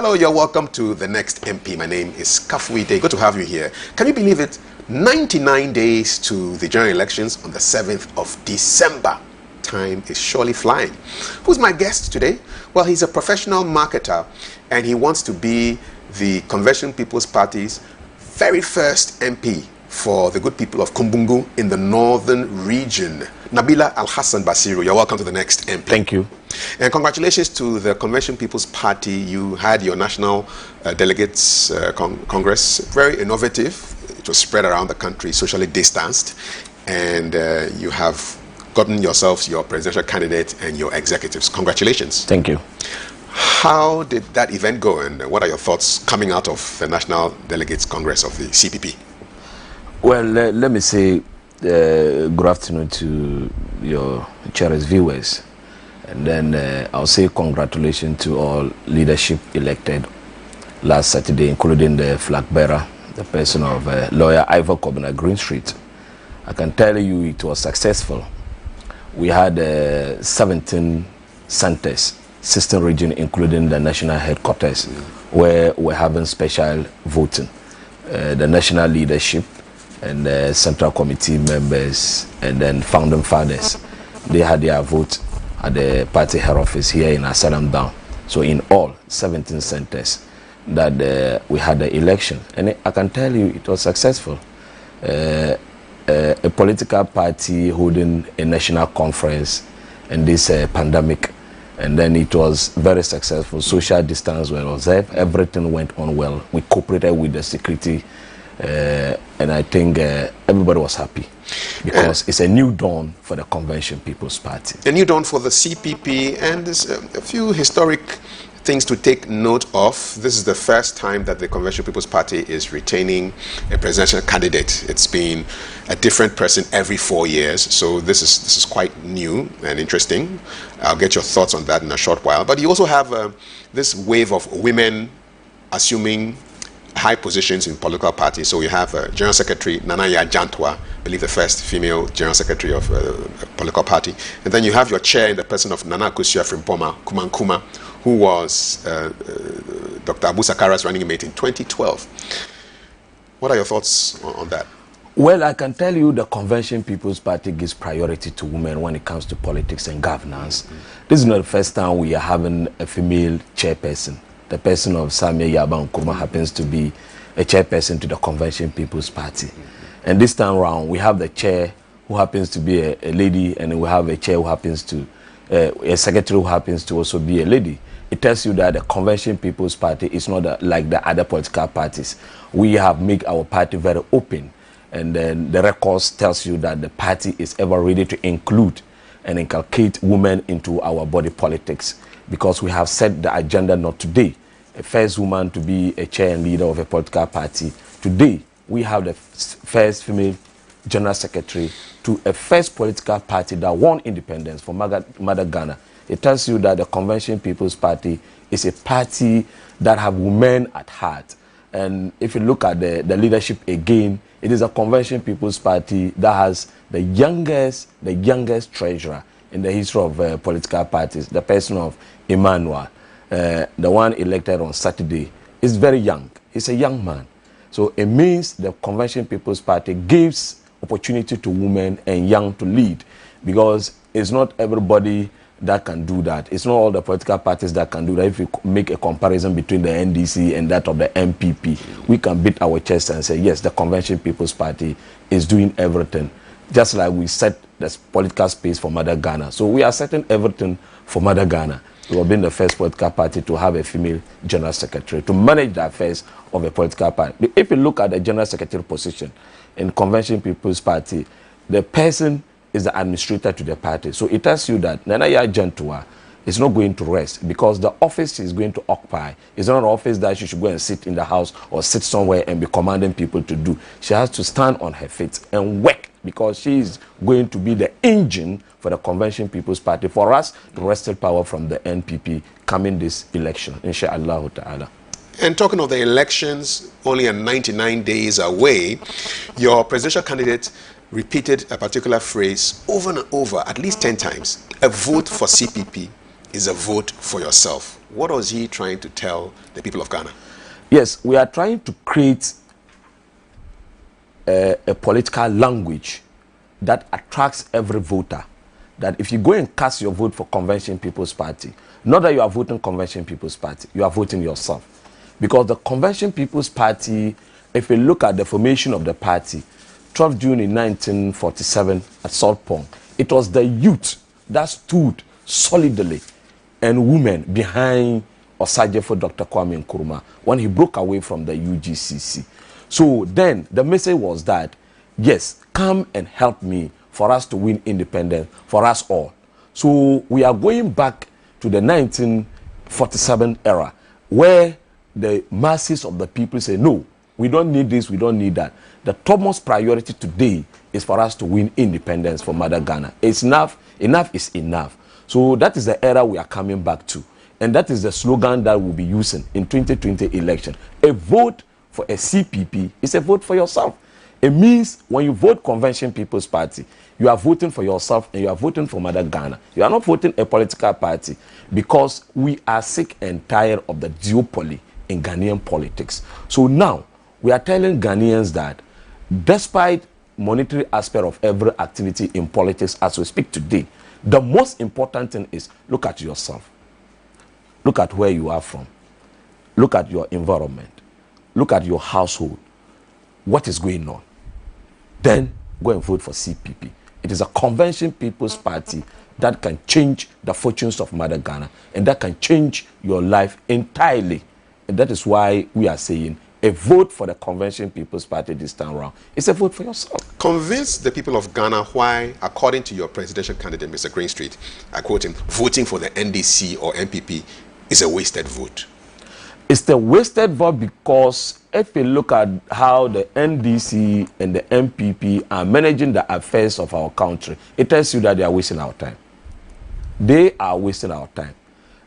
Hello, you're welcome to The Next MP. My name is Kafui Dey. Good to have you here. Can you believe it? 99 days to the general elections on the 7th of December. Time is surely flying. Who's my guest today? Well, he's a professional marketer and he wants to be the Convention People's Party's very first MP for the good people of Kumbungu in the northern region. Nabila Al-Hassan Basiru, you're welcome to The Next MP. Thank you. And congratulations to the Convention People's Party. You had your National Delegates Congress, very innovative. It was spread around the country, socially distanced, and you have gotten yourselves your presidential candidate and your executives. Congratulations. Thank you. How did that event go, and what are your thoughts coming out of the National Delegates Congress of the CPP? Well, let me say good afternoon to your cherished viewers, and then I'll say congratulations to all leadership elected last Saturday, including the flag bearer, the person of lawyer Ivor Kobina Green Street. I can tell you it was successful. We had 17 centers, 16 regions, including the national headquarters, where we're having special voting. The national leadership and the central committee members and then founding fathers, they had their vote at the party head office here in Asalam Down. So in all 17 centers that we had the election, and I can tell you it was successful. A political party holding a national conference in this pandemic, and then it was very successful. Social distance was observed, everything went on well. We cooperated with the security, and I think everybody was happy because it's a new dawn for the Convention People's Party. A new dawn for the CPP, and there's a few historic things to take note of. This is the first time that the Convention People's Party is retaining a presidential candidate. It's been a different person every 4 years, so this is quite new and interesting. I'll get your thoughts on that in a short while. But you also have this wave of women assuming high positions in political parties. So you have General Secretary Nanaya Jantwa, I believe the first female General Secretary of a political party. And then you have your chair in the person of Nana Akosua Frimpoma Kumankuma, who was Dr. Abu Sakara's running mate in 2012. What are your thoughts on that? Well, I can tell you the Convention People's Party gives priority to women when it comes to politics and governance. This is not the first time we are having a female chairperson. The person of Samia Yaba Nkrumah happens to be a chairperson to the Convention People's Party. And this time around, we have the chair who happens to be a lady, and we have a chair who happens to, a secretary who happens to also be a lady. It tells you that the Convention People's Party is not like the other political parties. We have made our party very open, and then the records tells you that the party is ever ready to include and inculcate women into our body politics, because we have set the agenda not today. A first woman to be a chair and leader of a political party. Today, we have the first female general secretary to a first political party that won independence for Mother Ghana. It tells you that the Convention People's Party is a party that have women at heart. And if you look at the leadership again, it is a Convention People's Party that has the youngest treasurer in the history of political parties, the person of Emmanuel. The one elected on Saturday is very young. He's a young man. So it means the Convention People's Party gives opportunity to women and young to lead, because it's not everybody that can do that. It's not all the political parties that can do that. If you make a comparison between the NDC and that of the MPP, we can beat our chest and say, yes, the Convention People's Party is doing everything. Just like we set the political space for Mother Ghana. So we are setting everything for Mother Ghana. We have been the first political party to have a female general secretary, to manage the affairs of a political party. If you look at the general secretary position in Convention People's Party, the person is the administrator to the party. So it tells you that Nanaya Jantwa is not going to rest, because the office is going to occupy is not an office that she should go and sit in the house or sit somewhere and be commanding people to do. She has to stand on her feet and work, because she is going to be the engine for the Convention People's Party, for us to wrestle power from the NPP coming this election, inshallah ta'ala. And talking of the elections, only 99 days away, your presidential candidate repeated a particular phrase over and over, at least 10 times. A vote for CPP is a vote for yourself. What was he trying to tell the people of Ghana? Yes, we are trying to create a political language that attracts every voter. That if you go and cast your vote for Convention People's Party, not that you are voting Convention People's Party, you are voting yourself. Because the Convention People's Party, if you look at the formation of the party, 12 June in 1947 at Salt Pond, it was the youth that stood solidly and women behind Osajefo Dr. Kwame Nkrumah when he broke away from the UGCC. So then the message was that, yes, come and help me for us to win independence for us all. So we are going back to the 1947 era where the masses of the people say, no, we don't need this, we don't need that. The topmost priority today is for us to win independence for Mother Ghana. It's enough, enough is enough. So that is the era we are coming back to. And that is the slogan that we'll be using in 2020 election. A vote for a CPP is a vote for yourself. It means when you vote Convention People's Party, you are voting for yourself and you are voting for Mother Ghana. You are not voting a political party because we are sick and tired of the duopoly in Ghanaian politics. So now we are telling Ghanaians that despite monetary aspect of every activity in politics as we speak today, the most important thing is look at yourself. Look at where you are from. Look at your environment. Look at your household. What is going on? Then go and vote for CPP. It is a Convention People's Party that can change the fortunes of Mother Ghana and that can change your life entirely. And that is why we are saying a vote for the Convention People's Party this time around is a vote for yourself. Convince the people of Ghana why, according to your presidential candidate, Mr. Greenstreet, I quote him, voting for the NDC or MPP is a wasted vote. It's the wasted vote because if you look at how the NDC and the MPP are managing the affairs of our country, it tells you that they are wasting our time. They are wasting our time.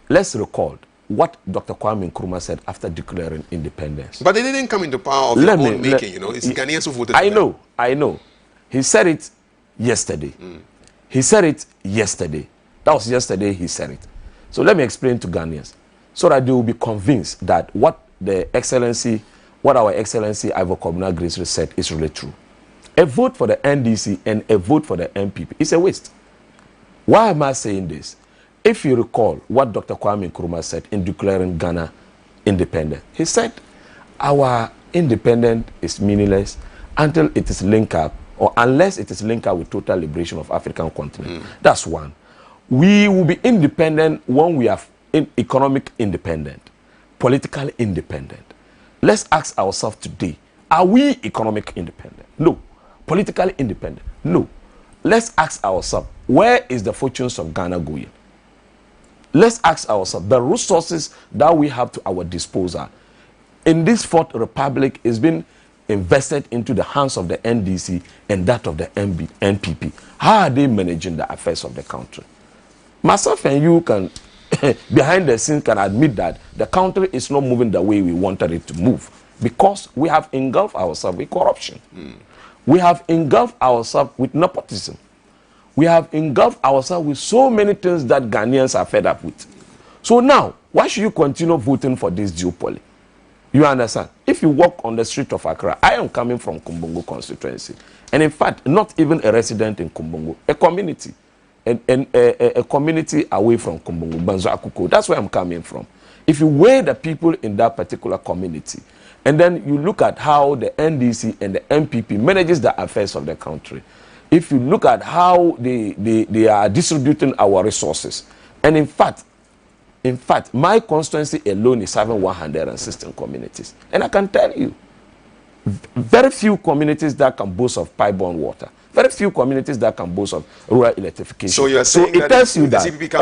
Let's recall what Dr. Kwame Nkrumah said after declaring independence. But they didn't come into power of their own making, you know. It's Ghanaians who voted for them. I know. He said it yesterday. He said it yesterday. That was yesterday he said it. So let me explain to Ghanaians so that they will be convinced that what our Excellency Ivor Kwabena Grace said is really true. A vote for the NDC and a vote for the MPP is a waste. Why am I saying this? If you recall what Dr. Kwame Nkrumah said in declaring Ghana independent, he said our independence is meaningless until it is linked up or unless it is linked up with total liberation of African continent. That's one. We will be independent when we are economic independent, political independent. Let's ask ourselves today, are we economic independent? No. Politically independent? No. Let's ask ourselves, where is the fortunes of Ghana going? Let's ask ourselves, the resources that we have to our disposal in this Fourth Republic is being invested into the hands of the NDC and that of the NPP. How are they managing the affairs of the country? Myself and you can, behind the scenes, can admit that the country is not moving the way we wanted it to move because we have engulfed ourselves with corruption. We have engulfed ourselves with nepotism. We have engulfed ourselves with so many things that Ghanaians are fed up with. So now, why should you continue voting for this duopoly? You understand? If you walk on the street of Accra, I am coming from Kumbungu constituency. And in fact, not even a resident in Kumbungu, a community. A community away from Kumbungu, Banzo Akuko. That's where I'm coming from. If you weigh the people in that particular community, and then you look at how the NDC and the MPP manages the affairs of the country, if you look at how they are distributing our resources, and in fact, my constituency alone is having 116 communities. And I can tell you, very few communities that can boast of pipe-borne water. Very few communities that can boast of rural electrification. So you are saying it tells you that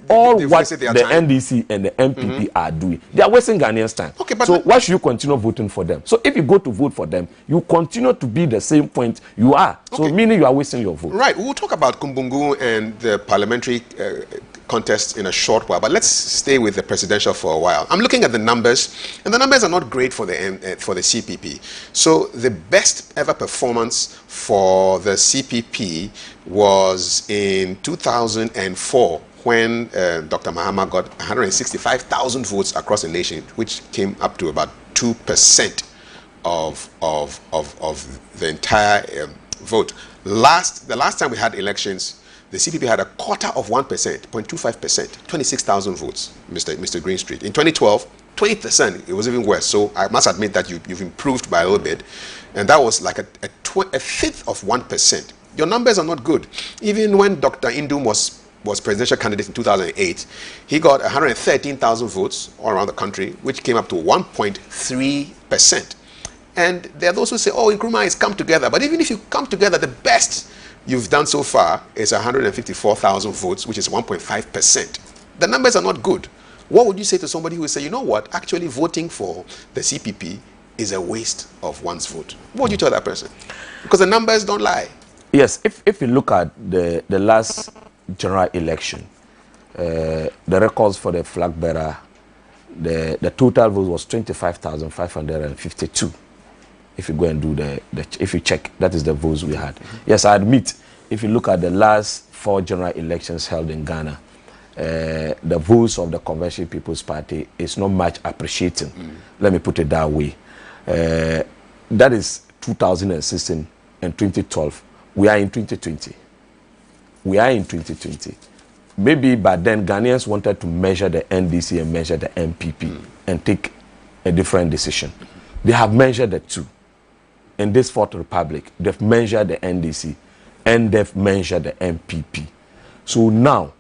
all what the time? NDC and the MPP are doing, they are wasting Ghanaians' time. Okay, but so why should you continue voting for them? So if you go to vote for them, you continue to be the same point you are. So meaning you are wasting your vote. Right. We'll talk about Kumbungu and the parliamentary contest in a short while, but let's stay with the presidential for a while. I'm looking at the numbers, and the numbers are not great for the CPP. So the best ever performance for the CPP was in 2004, when Dr. Mahama got 165,000 votes across the nation, which came up to about 2% of the entire vote. The last time we had elections, the CPP had a quarter of 1%, 0.25%, 26,000 votes, Mr. Greenstreet. In 2012, 20%, it was even worse. So I must admit that you've improved by a little bit. And that was like a fifth of 1%. Your numbers are not good. Even when Dr. Indum was presidential candidate in 2008, he got 113,000 votes all around the country, which came up to 1.3%. And there are those who say, oh, Nkrumah has come together. But even if you come together, the best you've done so far is 154,000 votes, which is 1.5%. The numbers are not good. What would you say to somebody who would say, you know what, actually voting for the CPP is a waste of one's vote? What would you tell that person? Because the numbers don't lie. Yes, if you look at the last general election, the records for the flag bearer, the total vote was 25,552. If you go and do if you check, that is the votes we had. Yes, I admit, if you look at the last 4 general elections held in Ghana, the votes of the Convention People's Party is not much appreciating. Let me put it that way. That is 2016 and 2012. We are in 2020. We are in 2020. Maybe by then Ghanaians wanted to measure the NDC and measure the MPP and take a different decision. They have measured the two. In this Fourth Republic, they've measured the NDC and they've measured the MPP. So now,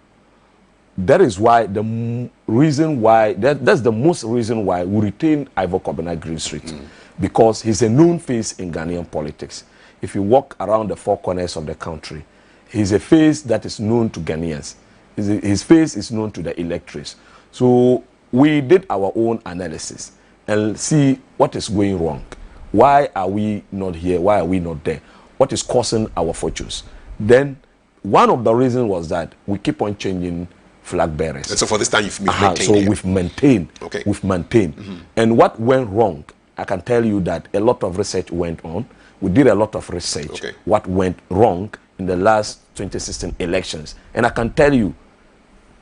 that is why that's the most reason why we retain Ivor Kobena Greenstreet, because he's a known face in Ghanaian politics. If you walk around the 4 corners of the country, he's a face that is known to Ghanaians. His face is known to the electorates. So we did our own analysis and see what is going wrong. Why are we not here? Why are we not there? What is causing our fortunes? Then one of the reasons was that we keep on changing flag bearers. And so for this time you've maintained. So we've maintained. Okay. We've maintained. And what went wrong, I can tell you that a lot of research went on. We did a lot of research. Okay. What went wrong in the last 2016 elections. And I can tell you,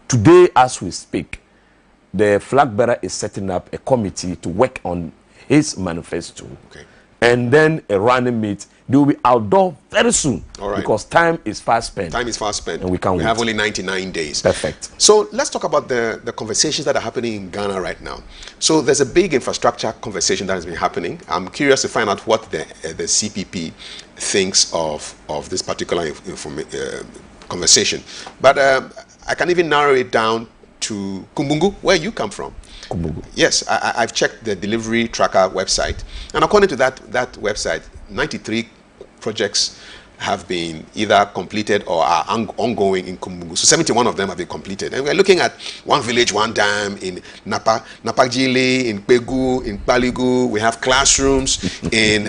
today as we speak, the flag bearer is setting up a committee to work on his manifesto. Okay. And then a running mate. They will be outdoor very soon. All right. Because time is fast spent. Time is fast spent. And we can't wait. Have only 99 days. Perfect. So let's talk about the conversations that are happening in Ghana right now. So there's a big infrastructure conversation that has been happening. I'm curious to find out what the CPP thinks of this particular conversation. But I can even narrow it down to Kumbungu, where you come from. Kumbungu. Yes, I've checked the delivery tracker website, and according to that website, 93 projects have been either completed or are ongoing in Kumbungu. So 71 of them have been completed. And we're looking at one village, one dam in Napajili, in Pegu, in Paligu. We have classrooms in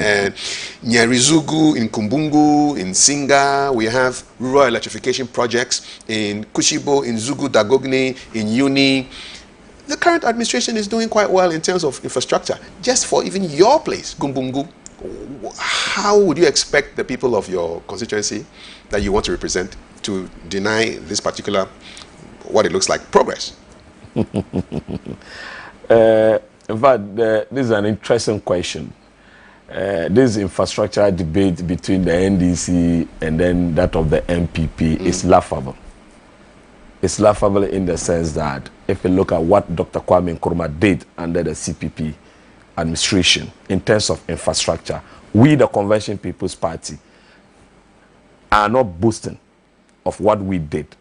Nyerizugu, in Kumbungu, in Singa. We have rural electrification projects in Kushibo, in Zugu, Dagogni, in Uni. The current administration is doing quite well in terms of infrastructure. Just for even your place, Kumbungu, how would you expect the people of your constituency that you want to represent to deny this particular, what it looks like, progress? In fact, this is an interesting question. This infrastructure debate between the NDC and then that of the MPP is laughable. It's laughable in the sense that if you look at what Dr. Kwame Nkrumah did under the CPP administration in terms of infrastructure, we, the Convention People's Party, are not boasting of what we did.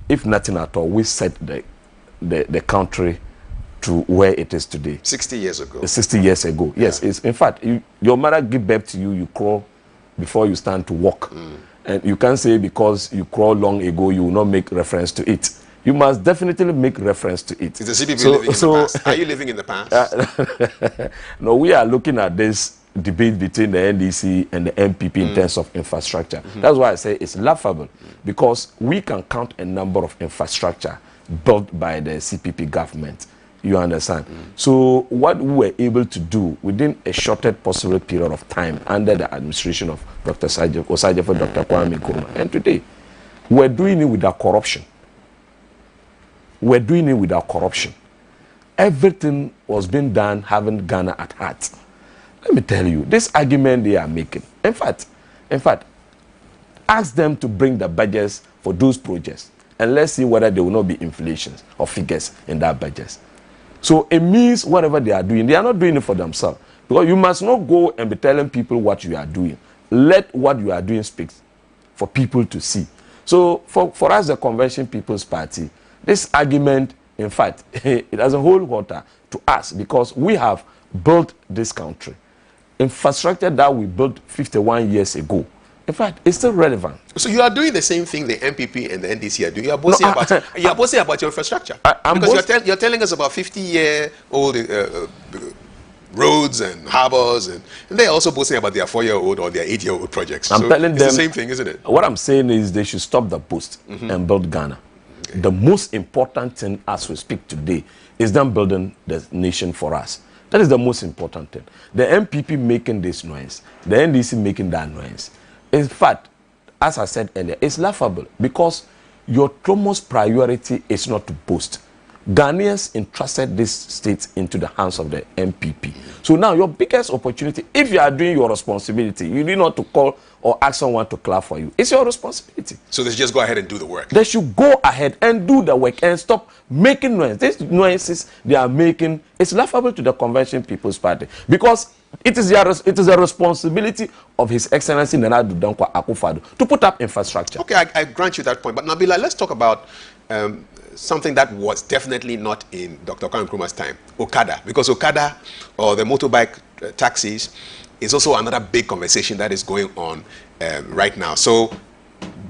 If nothing at all, we set the country to where it is today. 60 years ago. 60 years ago. Yeah. Yes. It's, in fact, your mother give birth to you, you crawl before you stand to walk. And you can't say because you crawled long ago, you will not make reference to it. You must definitely make reference to it. Is the CPP living in the past? Are you living in the past? No, we are looking at this debate between the NDC and the MPP in terms of infrastructure. That's why I say it's laughable, because we can count a number of infrastructure built by the CPP government. You understand? So what we were able to do within a shortest possible period of time under the administration of Dr. Osajefo, Dr. Kwame Nkrumah, and today we're doing it without corruption. were doing it without corruption. Everything was being done having Ghana at heart. Let me tell you, this argument they are making, in fact, ask them to bring the budgets for those projects, and let's see whether there will not be inflations or figures in that budget. So it means whatever they are not doing it for themselves. Because you must not go and be telling people what you are doing. Let what you are doing speak for people to see. So for us, the Convention People's Party, this argument, in fact, it doesn't hold water to us because we have built this country. Infrastructure that we built 51 years ago, in fact, it's still relevant. So you are doing the same thing the MPP and the NDC are doing. You are boasting about your infrastructure. Because you're telling us about 50-year-old roads and harbors, and they're also boasting about their 4-year-old or their 8-year-old projects. I'm telling them the same thing, isn't it? What I'm saying is they should stop the boast and build Ghana. Okay. The most important thing as we speak today is them building the nation for us. That is the most important thing. The MPP making this noise, the NDC making that noise. In fact, as I said earlier, it's laughable because your topmost priority is not to boast. Ghanaians entrusted this state into the hands of the MPP. So now your biggest opportunity, if you are doing your responsibility, you need not to call or ask someone to clap for you. It's your responsibility. So they should just go ahead and do the work. They should go ahead and do the work and stop making noise. These noises they are making, it's laughable to the Convention People's Party because it is a responsibility of His Excellency Nana Addo Dankwa Akufo-Addo to put up infrastructure. Okay, I grant you that point. But Nabila, let's talk about something that was definitely not in Dr. Kwame Nkrumah's time, Okada. Because Okada, or the motorbike taxis, is also another big conversation that is going on right now. So,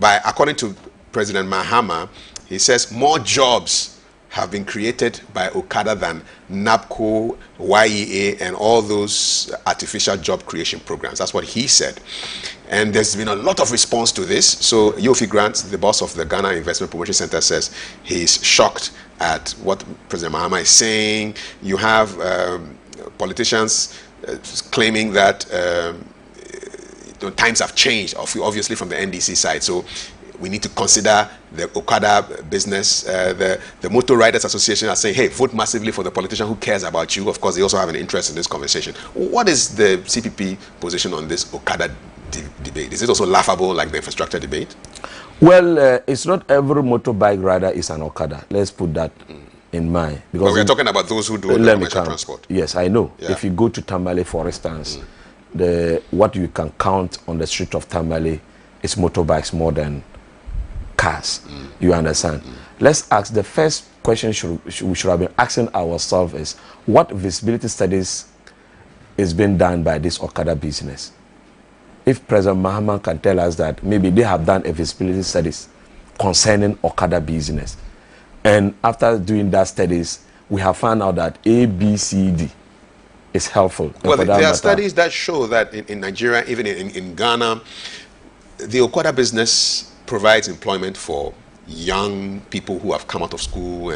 according to President Mahama, he says more jobs have been created by Okada than NAPCO, YEA, and all those artificial job creation programs. That's what he said. And there's been a lot of response to this. So Yofi Grant, the boss of the Ghana Investment Promotion Center, says he's shocked at what President Mahama is saying. You have politicians claiming that times have changed, obviously from the NDC side. So we need to consider the Okada business. The Motor Riders Association are saying, hey, vote massively for the politician who cares about you. Of course, they also have an interest in this conversation. What is the CPP position on this Okada debate? Is it also laughable like the infrastructure debate? Well, it's not every motorbike rider is an Okada. Let's put that in mind. Because we're talking about those who do the commercial transport. Yes, I know. Yeah. If you go to Tamale, for instance, what you can count on the street of Tamale is motorbikes more than cars. You understand? Let's ask, the first question we should have been asking ourselves is, what visibility studies is being done by this Okada business? If President Mahama can tell us that maybe they have done a visibility studies concerning Okada business, and after doing that studies, we have found out that A, B, C, D is helpful. Well, there are studies that show that in Nigeria, even in Ghana, the Okada business provides employment for young people who have come out of school,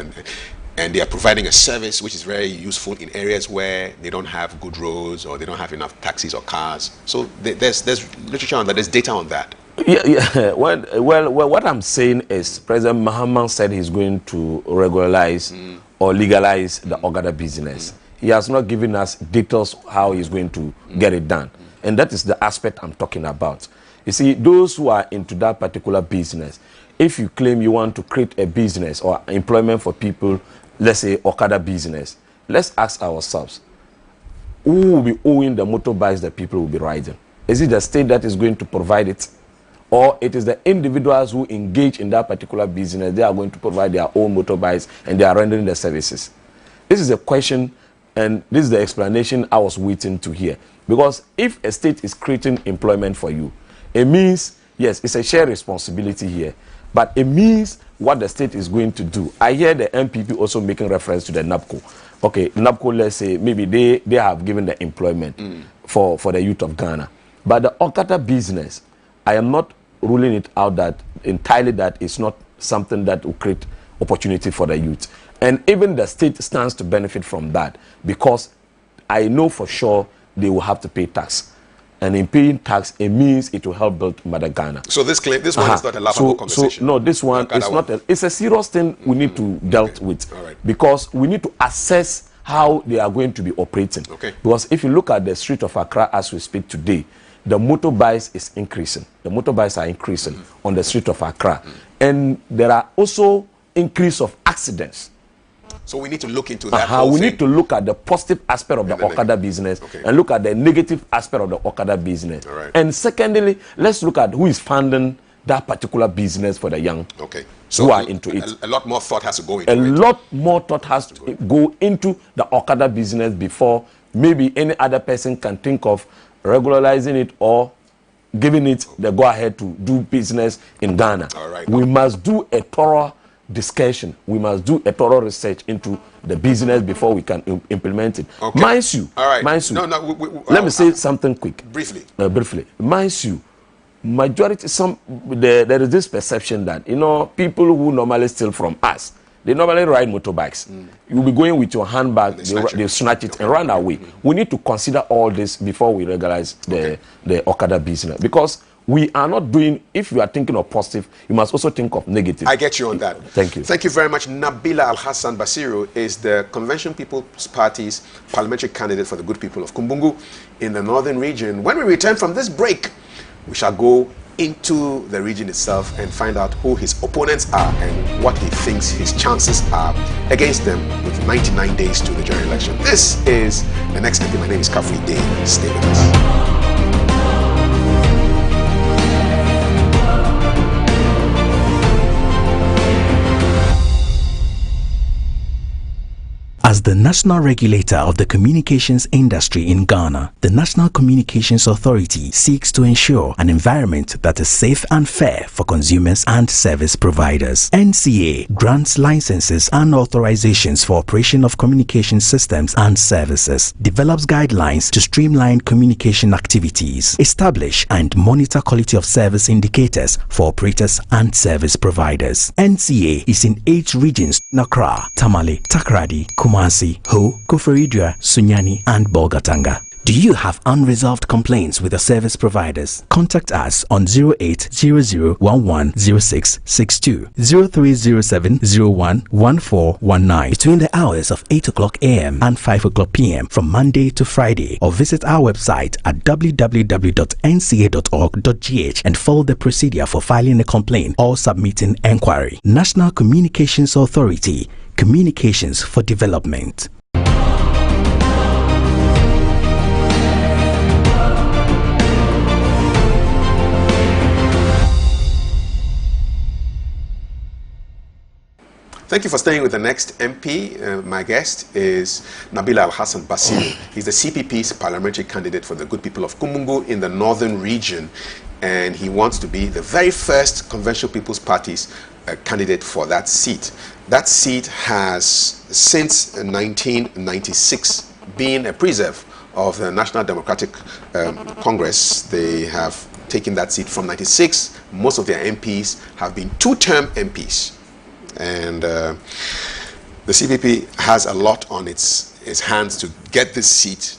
and they are providing a service which is very useful in areas where they don't have good roads or they don't have enough taxis or cars. So there's literature on that, there's data on that. Yeah. Well, what I'm saying is President Mahama said he's going to regularize or legalize the Okada business. He has not given us details how he's going to get it done. And that is the aspect I'm talking about. You see, those who are into that particular business, if you claim you want to create a business or employment for people, let's say Okada business, let's ask ourselves, who will be owning the motorbikes that people will be riding? Is it the state that is going to provide it? Or it is the individuals who engage in that particular business, they are going to provide their own motorbikes and they are rendering the services? This is a question, and this is the explanation I was waiting to hear. Because if a state is creating employment for you, it means, yes, it's a shared responsibility here, but it means what the state is going to do. I hear the MPP also making reference to the NAPCO. Okay, NAPCO, let's say, maybe they have given the employment for the youth of Ghana. But the Okada business, I am not ruling it out that entirely that it's not something that will create opportunity for the youth. And even the state stands to benefit from that, because I know for sure they will have to pay tax. And in paying tax, it means it will help build Mother Ghana. So this claim, this one is not a laughable conversation. So no, this one is not. It's a serious thing we need to deal with. All right. Because we need to assess how they are going to be operating. Okay. Because if you look at the street of Accra as we speak today, the motorbikes is increasing. The motorbikes are increasing on the street of Accra. And there are also increase of accidents. So we need to look into that whole We thing. need to look at the positive aspect of the Okada business and look at the negative aspect of the Okada business. All right. And secondly, let's look at who is funding that particular business for the young who are into it. A lot more thought has to go into it. it. A lot more thought has to go into the Okada business before maybe any other person can think of regularizing it or giving it the go-ahead to do business in Ghana. All right. We must do a thorough discussion. We must do a thorough research into the business before we can implement it. Okay. Mind you, all right. Mind you. No, let me say something quick. Briefly. Briefly. Mind you, majority, there is this perception that, you know, people who normally steal from us, they normally ride motorbikes. You'll be going with your handbag, they snatch it and run away. We need to consider all this before we regularize the Okada business. Because we are not doing, if you are thinking of positive, you must also think of negative. I get you on that. Thank you. Thank you very much. Nabila Al-Hassan Basiru is the Convention People's Party's parliamentary candidate for the good people of Kumbungu in the northern region. When we return from this break, we shall go into the region itself and find out who his opponents are and what he thinks his chances are against them with 99 days to the general election. This is the next MP. My name is Kafui Dey. Stay with us. As the national regulator of the communications industry in Ghana, the National Communications Authority seeks to ensure an environment that is safe and fair for consumers and service providers. NCA grants licenses and authorizations for operation of communication systems and services, develops guidelines to streamline communication activities, establish and monitor quality of service indicators for operators and service providers. NCA is in 8 regions: Accra, Tamale, Takoradi, Kumasi, Ho, Kafui Dey, Sunyani, and Bolgatanga. Do you have unresolved complaints with your service providers? Contact us on 0800110662, 0307011419 between the hours of 8 o'clock a.m. and 5 o'clock p.m. from Monday to Friday, or visit our website at www.nca.org.gh and follow the procedure for filing a complaint or submitting enquiry. National Communications Authority, communications for development. Thank you for staying with the next MP. My guest is Nabila Al-Hassan Basiru. He's the CPP's parliamentary candidate for the good people of Kumbungu in the northern region, and he wants to be the very first Conventional People's Party's candidate for that seat. That seat has, since 1996, been a preserve of the National Democratic Congress. They have taken that seat from 96. Most of their MPs have been 2-term MPs. And the CPP has a lot on its hands to get this seat,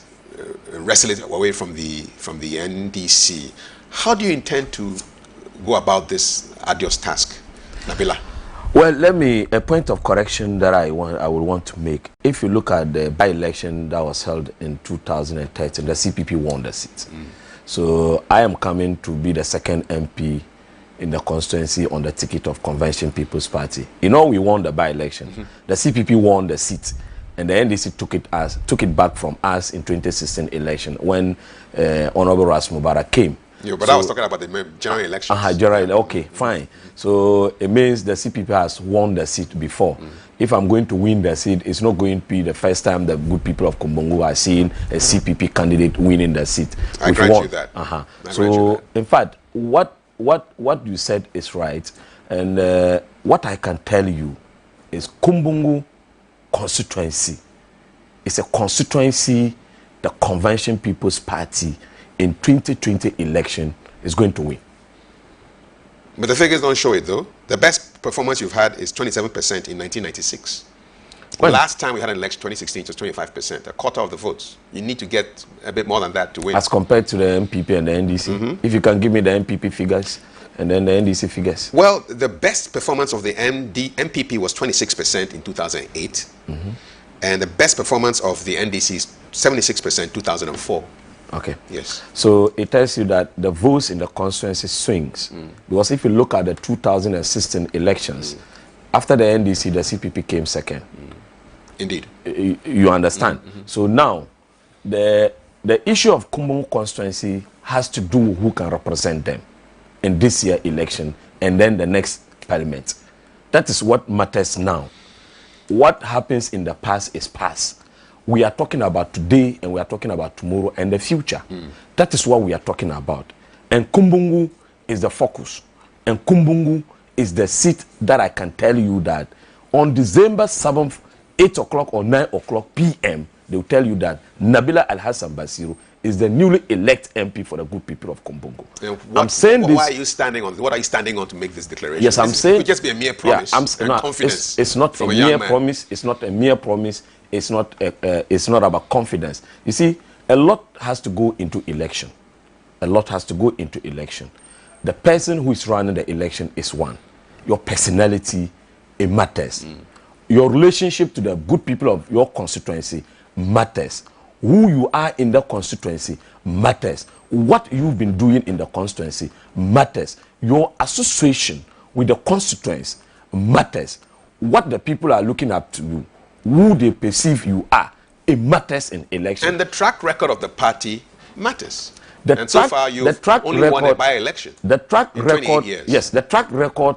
wrestle it away from the NDC. How do you intend to go about this arduous task, Nabila? Well, a point of correction that I would want to make. If you look at the by-election that was held in 2013, the CPP won the seat. So I am coming to be the second MP in the constituency on the ticket of Convention People's Party. You know, we won the by-election. The CPP won the seat, and the NDC took it back from us in 2016 election when Honorable Ras Mubarak came. Yeah, but I was talking about the general election. Okay, fine. So it means the CPP has won the seat before. If I'm going to win the seat, it's not going to be the first time the good people of Kumbungu are seeing a CPP candidate winning the seat. I grant you that. So, in fact, what you said is right, and what I can tell you is Kumbungu constituency is a constituency the Convention People's Party in 2020 election is going to win. But the figures don't show it, though. The best performance you've had is 27% in 1996. Last time we had an election, 2016, it was 25%, a quarter of the votes. You need to get a bit more than that to win. As compared to the MPP and the NDC? If you can give me the MPP figures and then the NDC figures. Well, the best performance of the MPP was 26% in 2008. And the best performance of the NDC is 76% 2004. Okay. Yes. So it tells you that the votes in the constituency swings. Because if you look at the 2016 elections, after the NDC, the CPP came second. Indeed. You understand? So now, the issue of Kumbungu constituency has to do with who can represent them in this year election and then the next parliament. That is what matters now. What happens in the past is past. We are talking about today and we are talking about tomorrow and the future. That is what we are talking about. And Kumbungu is the focus. And Kumbungu is the seat that I can tell you that on December 7th, 8 o'clock or 9 o'clock p.m., they will tell you that Nabila Al-Hassan Basiru is the newly elected MP for the good people of Kumbungu. I'm saying this. Why are you standing on? What are you standing on to make this declaration? Yes, I'm saying. It could just be a mere promise and confidence. It's not a mere promise. It's not a mere promise. It's not about confidence. You see, a lot has to go into election. A lot has to go into election. The person who is running the election is one. Your personality, it matters. Your relationship to the good people of your constituency matters. Who you are in the constituency matters. What you've been doing in the constituency matters. Your association with the constituents matters. What the people are looking up to you, who they perceive you are, it matters in election. And the track record of the party matters. So far, you've only won a by-election. The track record, 28 years. Yes, the track record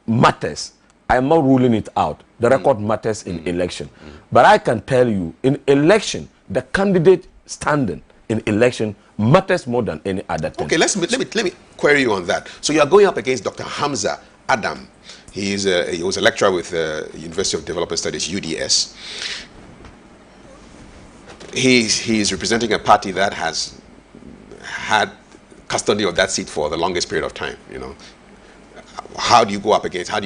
matters. I am not ruling it out. The record matters in election. But I can tell you, in election, the candidate standing in election matters more than any other thing. Okay, let me query you on that. So you are going up against Dr. Hamza Adam. He was a lecturer with the University of Development Studies, UDS. He's representing a party that has had custody of that seat for the longest period of time. You know, how do you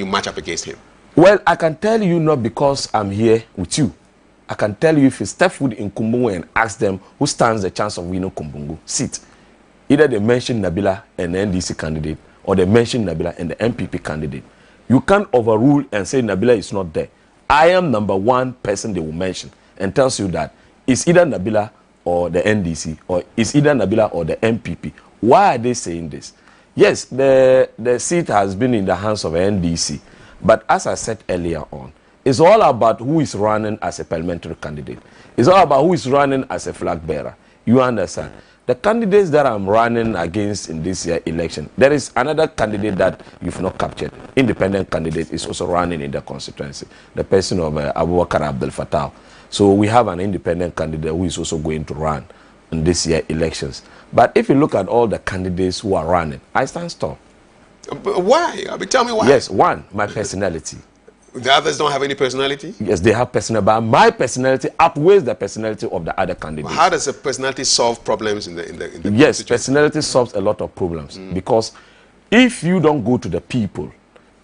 match up against him? Well, I can tell you not because I'm here with you. I can tell you if you step foot in Kumbungu and ask them who stands the chance of winning Kumbungu seat. Either they mention Nabila and the NDC candidate, or they mention Nabila and the MPP candidate. You can't overrule and say Nabila is not there. I am number one person they will mention and tells you that it's either Nabila or the NDC, or it's either Nabila or the MPP. Why are they saying this? Yes, the seat has been in the hands of NDC, but as I said earlier on, it's all about who is running as a parliamentary candidate. It's all about who is running as a flag bearer. You understand? The candidates that I'm running against in this year election, there is another candidate that you've not captured. Independent candidate is also running in the constituency. The person of Abubakar Abdel Fattah. So we have an independent candidate who is also going to run in this year elections. But if you look at all the candidates who are running, I stand tall. Why? Tell me why. Yes, one, my personality. The others don't have any personality? Yes, they have personality, but my personality outweighs the personality of the other candidates. How does a personality solve problems in the Yes, personality solves a lot of problems. Because if you don't go to the people,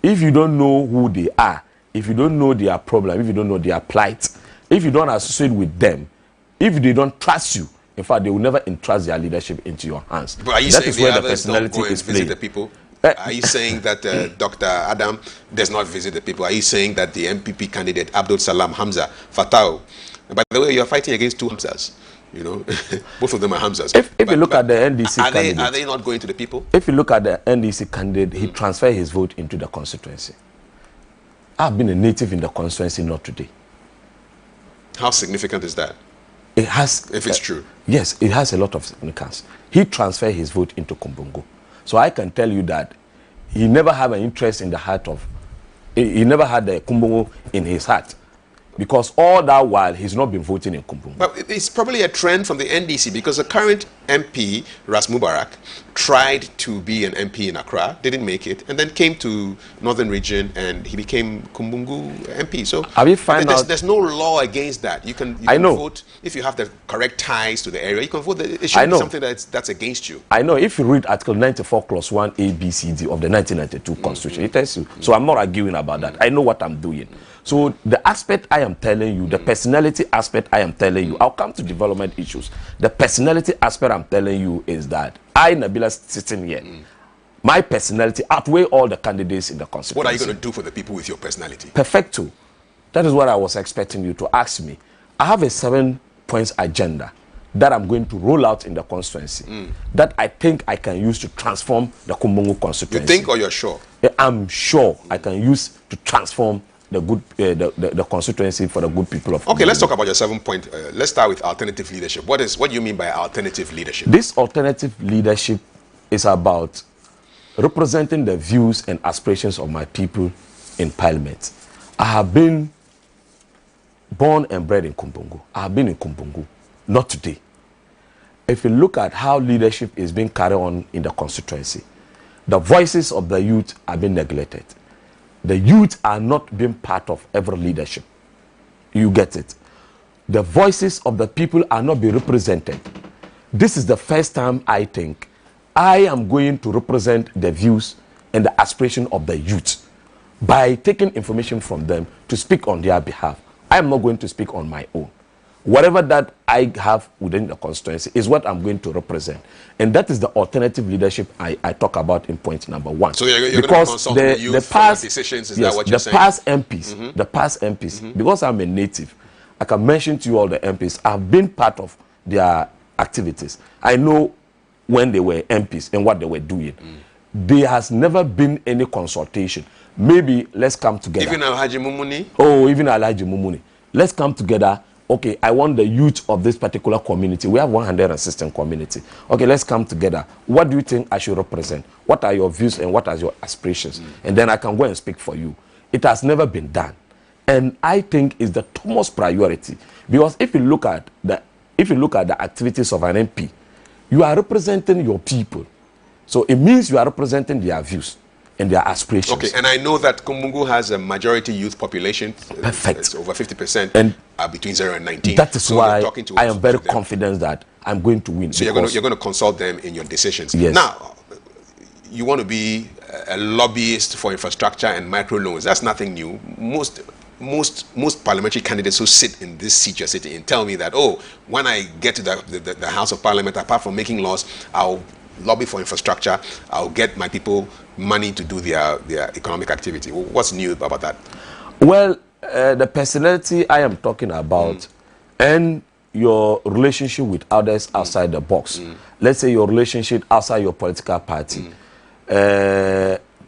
if you don't know who they are, if you don't know their problem, if you don't know their plight, if you don't associate with them, if they don't trust you, in fact, they will never entrust their leadership into your hands. But are you saying the others don't go and visit the people? Are you saying that Dr. Adam does not visit the people? Are you saying that the MPP candidate Abdul Salam Hamza Fattah, by the way, you're fighting against two Hamzas, you know, both of them are Hamzas. If you look at the NDC candidate, are they not going to the people? If you look at the NDC candidate, he transferred his vote into the constituency. I've been a native in the constituency, not today. How significant is that? It has, if it's true. Yes, it has a lot of significance. He transferred his vote into Kumbungu. So I can tell you that he never had an interest in the heart of, he never had the Kumbungu in his heart. Because all that while, he's not been voting in Kumbungu. But it's probably a trend from the NDC, because the current MP, Ras Mubarak, tried to be an MP in Accra, didn't make it, and then came to Northern Region and he became Kumbungu MP. So there's no law against that. You can vote if you have the correct ties to the area. You can vote. It should be something that's against you. I know. If you read Article 94, Clause 1, A, B, C, D of the 1992 Constitution, it tells you. So I'm not arguing about that. I know what I'm doing. So the aspect I am telling you, the personality aspect I am telling you, I'll come to development issues. The personality aspect I'm telling you is that I, Nabila, sitting here, my personality outweigh all the candidates in the constituency. What are you going to do for the people with your personality? Perfecto. That is what I was expecting you to ask me. I have a 7-point agenda that I'm going to roll out in the constituency that I think I can use to transform the Kumbungu constituency. You think, or you're sure? I'm sure I can use to transform the good the constituency for the good people of Kumbungu. Okay, let's talk about your 7-point. Let's start with alternative leadership. What do you mean by alternative leadership? This alternative leadership is about representing the views and aspirations of my people in parliament. I have been born and bred in Kumbungu. I have been in Kumbungu, not today. If you look at how leadership is being carried on in the constituency, the voices of the youth are being neglected. The youth are not being part of every leadership. You get it. The voices of the people are not being represented. This is the first time I think I am going to represent the views and the aspiration of the youth by taking information from them to speak on their behalf. I am not going to speak on my own. Whatever that I have within the constituency is what I'm going to represent. And that is the alternative leadership I talk about in point number 1. So you're going to consult the youth for past decisions, is that what you're saying? The past MPs, because I'm a native, I can mention to you all the MPs. I've been part of their activities. I know when they were MPs and what they were doing. There has never been any consultation. Maybe let's come together. Even Alhaji Mumuni? Oh, even Alhaji Mumuni. Let's come together. Okay, I want the youth of this particular community. We have 116 community. Okay, let's come together. What do you think I should represent? What are your views and what are your aspirations? And then I can go and speak for you. It has never been done. And I think it's the topmost priority. Because if you look at the activities of an MP, you are representing your people. So it means you are representing their views and their aspirations. Okay, and I know that Kumbungu has a majority youth population. Perfect. It's over 50%, and between 0 and 19. That is why I am very confident that I'm going to win. So you're going to consult them in your decisions. Yes. Now, you want to be a lobbyist for infrastructure and microloans. That's nothing new. Most parliamentary candidates who sit in this seat you're sitting in tell me that, oh, when I get to the House of Parliament, apart from making laws, I'll lobby for infrastructure, I'll get my people money to do their economic activity. What's new about that? Well, the personality I am talking about and your relationship with others outside the box. Let's say your relationship outside your political party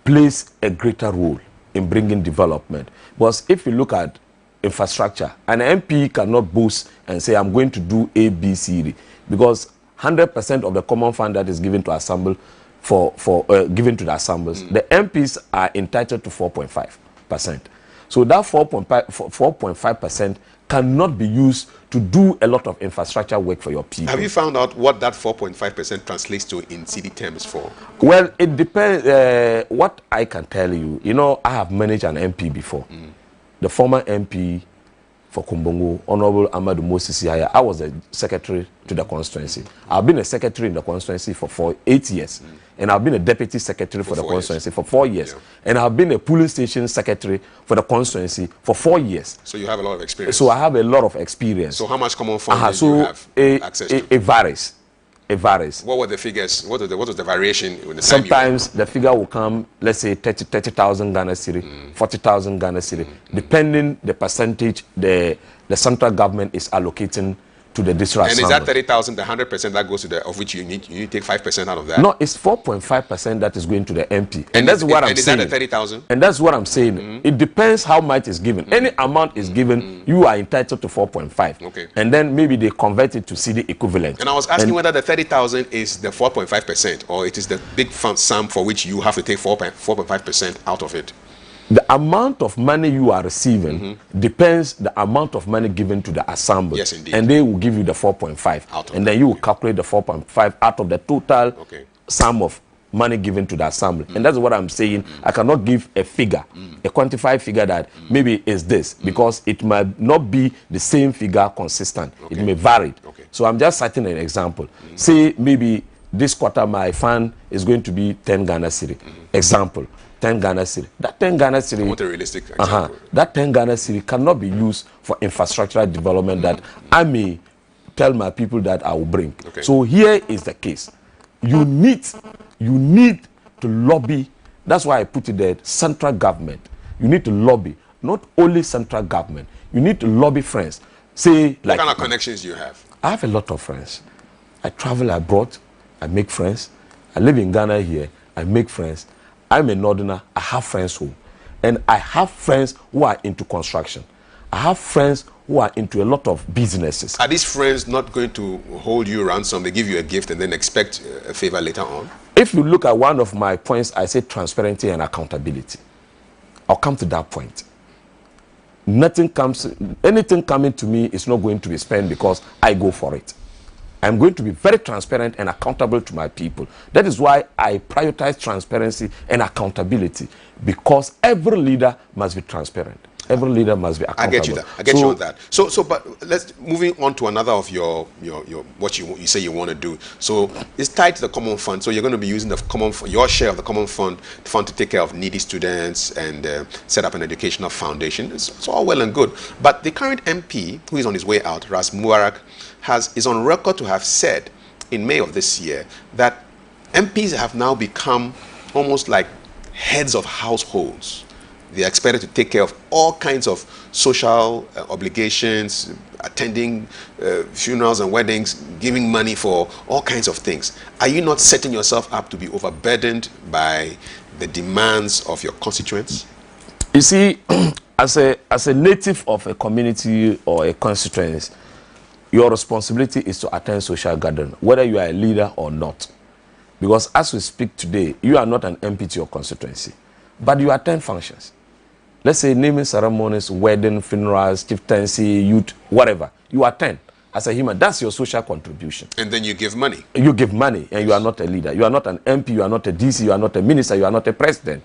plays a greater role in bringing development. Because if you look at infrastructure, an MP cannot boast and say, I'm going to do A, B, C, D, because 100% of the common fund that is given to assembly given to the assemblies, the MPs are entitled to 4.5%. So that 4.5% cannot be used to do a lot of infrastructure work for your people. Have you found out what that 4.5% translates to in CD terms for? Well, it depends. What I can tell you, I have managed an MP before. The former MP for Kumbungu, Honorable Amadou Moses Yahya, I was the secretary to the constituency. I've been a secretary in the constituency for 8 years. And I've been a deputy secretary for the constituency for 4 years. Yeah. And I've been a polling station secretary for the constituency for 4 years. So you have a lot of experience. So I have a lot of experience. So how much common fund do you have access to? It varies. It varies. What were the figures? What was the variation? Sometimes the figure will come, let's say 30,000 Ghana cedi, 40,000 Ghana cedi, depending the percentage the central government is allocating to the district. And is that 30,000 the 100% that goes to the, of which you need to take 5% out of that? No, it's 4.5% that is going to the MP. And that's what I'm saying. And is that the 30,000? And that's what I'm saying. It depends how much is given. Any amount is given, you are entitled to 4.5. Okay. And then maybe they convert it to CD equivalent. And I was asking whether the 30,000 is the 4.5% or it is the big sum for which you have to take 4.5% out of it. The amount of money you are receiving depends the amount of money given to the assembly. Yes, indeed. And they will give you the 4.5. And then you will calculate the 4.5 out of the total sum of money given to the assembly. And that's what I'm saying. I cannot give a figure, a quantified figure that maybe is this, because it might not be the same figure consistent. It may vary. So I'm just citing an example. Say maybe this quarter my fund is going to be 10 Ghana cedi. Example. 10 Ghana cedi. That 10 Ghana cedi. I want a realistic example. That 10 Ghana cedi cannot be used for infrastructural development that I may tell my people that I will bring. Okay. So here is the case. You need to lobby. That's why I put it there, central government. You need to lobby, not only central government. You need to lobby friends. Say, what kind of connections do you have? I have a lot of friends. I travel abroad, I make friends. I live in Ghana here, I make friends. I'm a northerner, I have friends home. And I have friends who are into construction. I have friends who are into a lot of businesses. Are these friends not going to hold you ransom? They give you a gift and then expect a favor later on? If you look at one of my points, I say transparency and accountability. I'll come to that point. Anything coming to me is not going to be spent because I go for it. I'm going to be very transparent and accountable to my people. That is why I prioritize transparency and accountability, because every leader must be transparent. Every leader must be accountable. I get you that. I get you on that. So, but let's moving on to another of your what you say you want to do. So it's tied to the common fund. So you're going to be using the common your share of the common fund to take care of needy students and set up an educational foundation. It's all well and good. But the current MP, who is on his way out, Ras Mubarak, is on record to have said in May of this year that MPs have now become almost like heads of households. They are expected to take care of all kinds of social obligations, attending funerals and weddings, giving money for all kinds of things. Are you not setting yourself up to be overburdened by the demands of your constituents? You see, as a native of a community or a constituency, your responsibility is to attend social gathering, whether you are a leader or not. Because as we speak today, you are not an MP to your constituency, but you attend functions. Let's say naming ceremonies, wedding, funerals, chieftaincy, youth, whatever. You attend as a human. That's your social contribution. And then you give money. You give money, and you are not a leader. You are not an MP, you are not a DC, you are not a minister, you are not a president.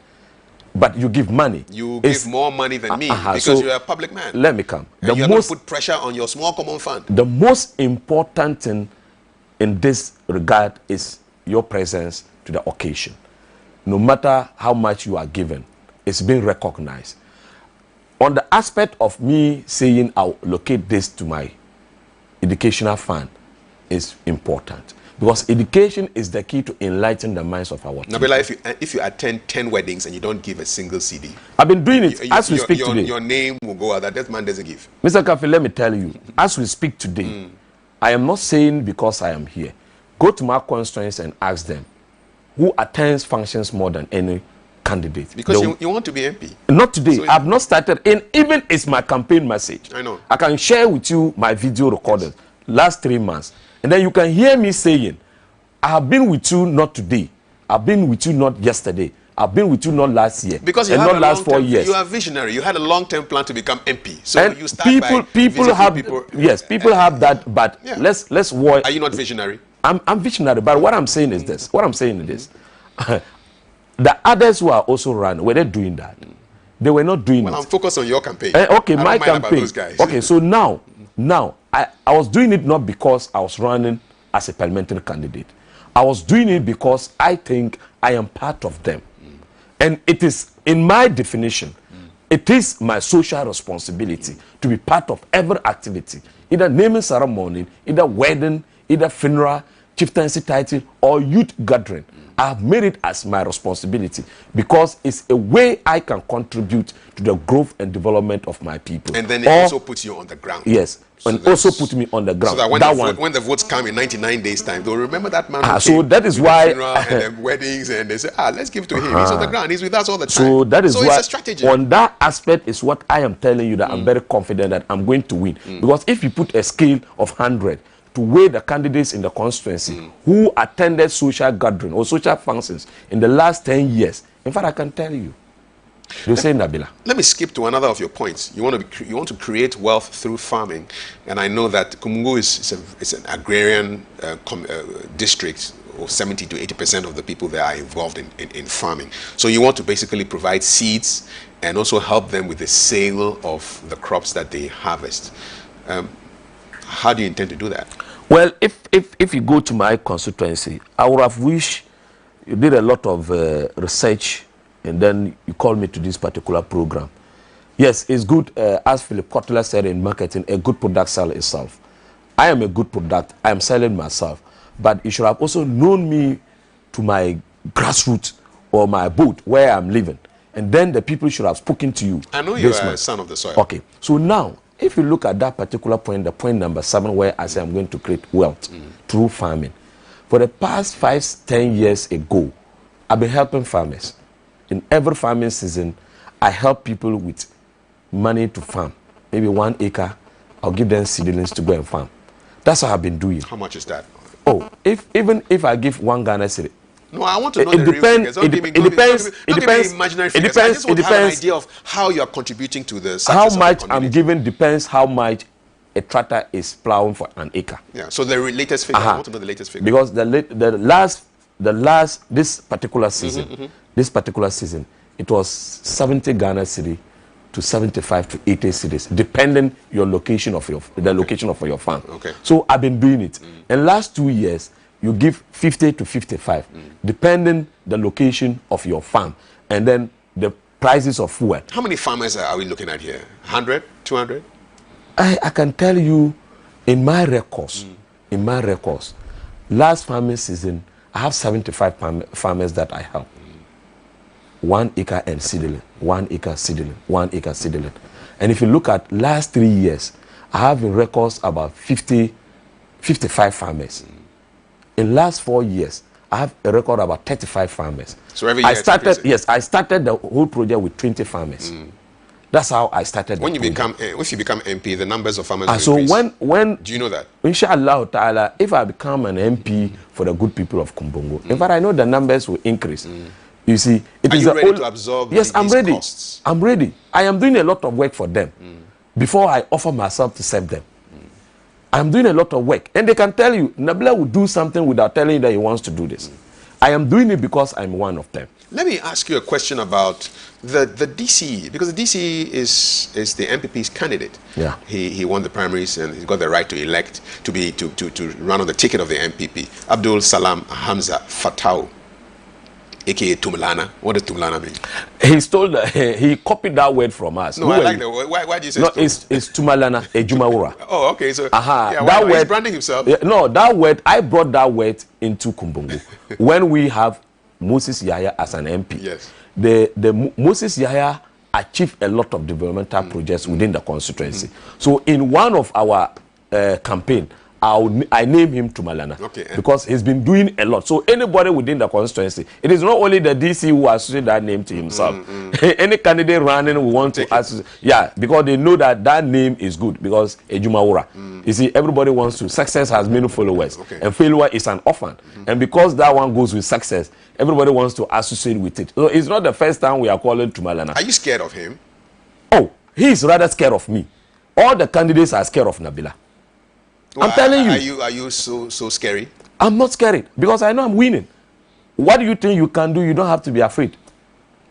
But you give money. You give more money than me because so you're a public man. Let me come. And you're going to put pressure on your small common fund. The most important thing in this regard is your presence to the occasion. No matter how much you are given, it's being recognized. On the aspect of me saying I'll locate this to my educational fund is important, because education is the key to enlighten the minds of our people. Nabila, if you attend 10 weddings and you don't give a single CD, I've been doing it as we speak today. Your name will go out that man doesn't give. Mr. Kafui, let me tell you, as we speak today, I am not saying because I am here. Go to my constituents and ask them who attends functions more than any candidate. Because you want to be MP. Not today. So I've not started. And even it's my campaign message. I know. I can share with you my video recorded last 3 months. And then you can hear me saying, I have been with you not today. I've been with you not yesterday. I've been with you not last year. Because you and have not last 4 years. You are visionary. You had a long-term plan to become MP. So and you start people have yes, people have that, but yeah. let's work. Are you not visionary? I'm visionary, but what I'm saying is this. What I'm saying is this. The others who are also running, were they doing that? They were not doing it. I'm focused on your campaign. Okay, my campaign. About those guys. Okay, so now I was doing it not because I was running as a parliamentary candidate. I was doing it because I think I am part of them. And it is, in my definition, it is my social responsibility to be part of every activity, either naming ceremony, either wedding, either funeral, chieftaincy title, or youth gathering. I have made it as my responsibility because it's a way I can contribute to the growth and development of my people. And then it also puts you on the ground. Yes, so and also put me on the ground. So that when the votes come in 99 days' time, they'll remember that man. So that is why and weddings, and they say, let's give to him. He's on the ground. He's with us all the time. So that is why it's a strategy. On that aspect is what I am telling you that I'm very confident that I'm going to win. Because if you put a scale of 100 to weigh the candidates in the constituency who attended social gathering or social functions in the last 10 years, in fact, I can tell you. You say, Nabila. Let me skip to another of your points. You want to create wealth through farming, and I know that Kumungu is an agrarian district. Or 70 to 80% of the people there are involved in farming. So you want to basically provide seeds and also help them with the sale of the crops that they harvest. How do you intend to do that? Well, if you go to my constituency, I would have wished you did a lot of research and then you call me to this particular program. Yes, it's good, as Philip Kotler said in marketing, a good product sells itself. I am a good product. I am selling myself. But you should have also known me to my grassroots or my abode where I'm living. And then the people should have spoken to you. I know you are a son of the soil. Okay. So now, if you look at that particular point, the point number 7, where I say I'm going to create wealth through farming. For the past 5-10 years ago, I've been helping farmers. In every farming season, I help people with money to farm. Maybe 1 acre, I'll give them seedlings to go and farm. That's what I've been doing. How much is that? Oh, even if I give 1 Ghana cedi. No, I want to know the real figures. It depends. It depends. Imaginary figures. I just want to have an idea of how you are contributing to the success how of much the community. I'm giving depends how much a tractor is plowing for an acre. Yeah. So the latest figure. I want to know the latest figure. Because the last this particular season, it was 70 Ghana cedi to 75 to 80 cedis, depending your location of the location of your farm. Okay. So I've been doing it. In last 2 years, you give 50 to 55, depending the location of your farm, and then the prices of fuel. How many farmers are we looking at here? 100, 200? I can tell you, in my records, last farming season, I have 75 farmers that I help. 1 acre and seedling, 1 acre seedling, 1 acre seedling. And if you look at last 3 years, I have in records about 55 farmers. In last 4 years, I have a record about 35 farmers. So every year I started the whole project with 20 farmers. That's how I started. When you become MP, the numbers of farmers will so increase. when do you know that? Inshallah ta'ala, if I become an MP for the good people of Kumbongo, in fact, I know the numbers will increase. You see, Are you ready to absorb yes, I'm ready. costs? I'm ready. I am doing a lot of work for them before I offer myself to serve them. I'm doing a lot of work. And they can tell you, Nabila will do something without telling you that he wants to do this. I am doing it because I'm one of them. Let me ask you a question about the DCE, because the DCE is the MPP's candidate. Yeah. He won the primaries and he's got the right to elect to run on the ticket of the MPP. Abdul Salam Hamza Fatau, aka Tumlana. What does Tumlana mean? He stole he copied that word from us. No, I like the word. Why do you say no? It's Tumalana, a Jumawura. Oh, okay. So that word, he's branding himself. No, that word, I brought that word into Kumbongo when we have Moses Yahya as an MP. Yes. The Moses Yahya achieved a lot of developmental projects within the constituency. So in one of our campaign, I name him Tumalana because he's been doing a lot. So anybody within the constituency, it is not only the DC who associate that name to himself. Any candidate running will want to associate. Yeah, because they know that name is good because Ejumawura. You see, everybody wants to. Success has many followers, and failure is an orphan. And because that one goes with success, everybody wants to associate with it. So it's not the first time we are calling Tumalana. Are you scared of him? Oh, he is rather scared of me. All the candidates are scared of Nabila. Well, I'm telling you. Are you so scary? I'm not scared because I know I'm winning. What do you think you can do? You don't have to be afraid.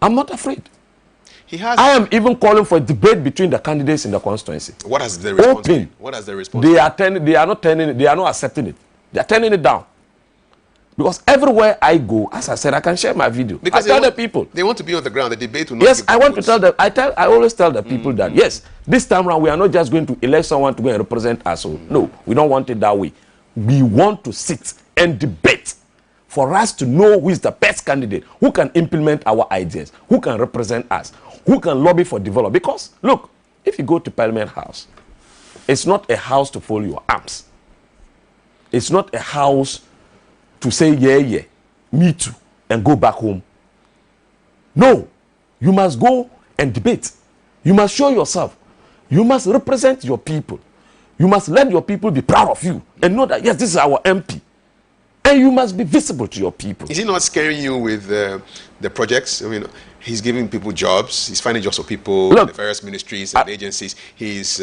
I'm not afraid. I am even calling for a debate between the candidates in the constituency. What has the response been? What has the response been? They are not accepting it. They are turning it down. Because everywhere I go, as I said, I can share my video. Because I tell the people. They want to be on the ground. The debate will not. Yes, I want to tell them. I always tell the people that, yes, this time around, we are not just going to elect someone to go and represent us. No, we don't want it that way. We want to sit and debate for us to know who is the best candidate, who can implement our ideas, who can represent us, who can lobby for development. Because, look, if you go to Parliament House, it's not a house to fold your arms. It's not a house to say, yeah, me too, and go back home. No, you must go and debate. You must show yourself. You must represent your people. You must let your people be proud of you and know that, yes, this is our MP. And you must be visible to your people. Is he not scaring you with the projects? I mean, he's giving people jobs. He's finding jobs for people in the various ministries and agencies. He's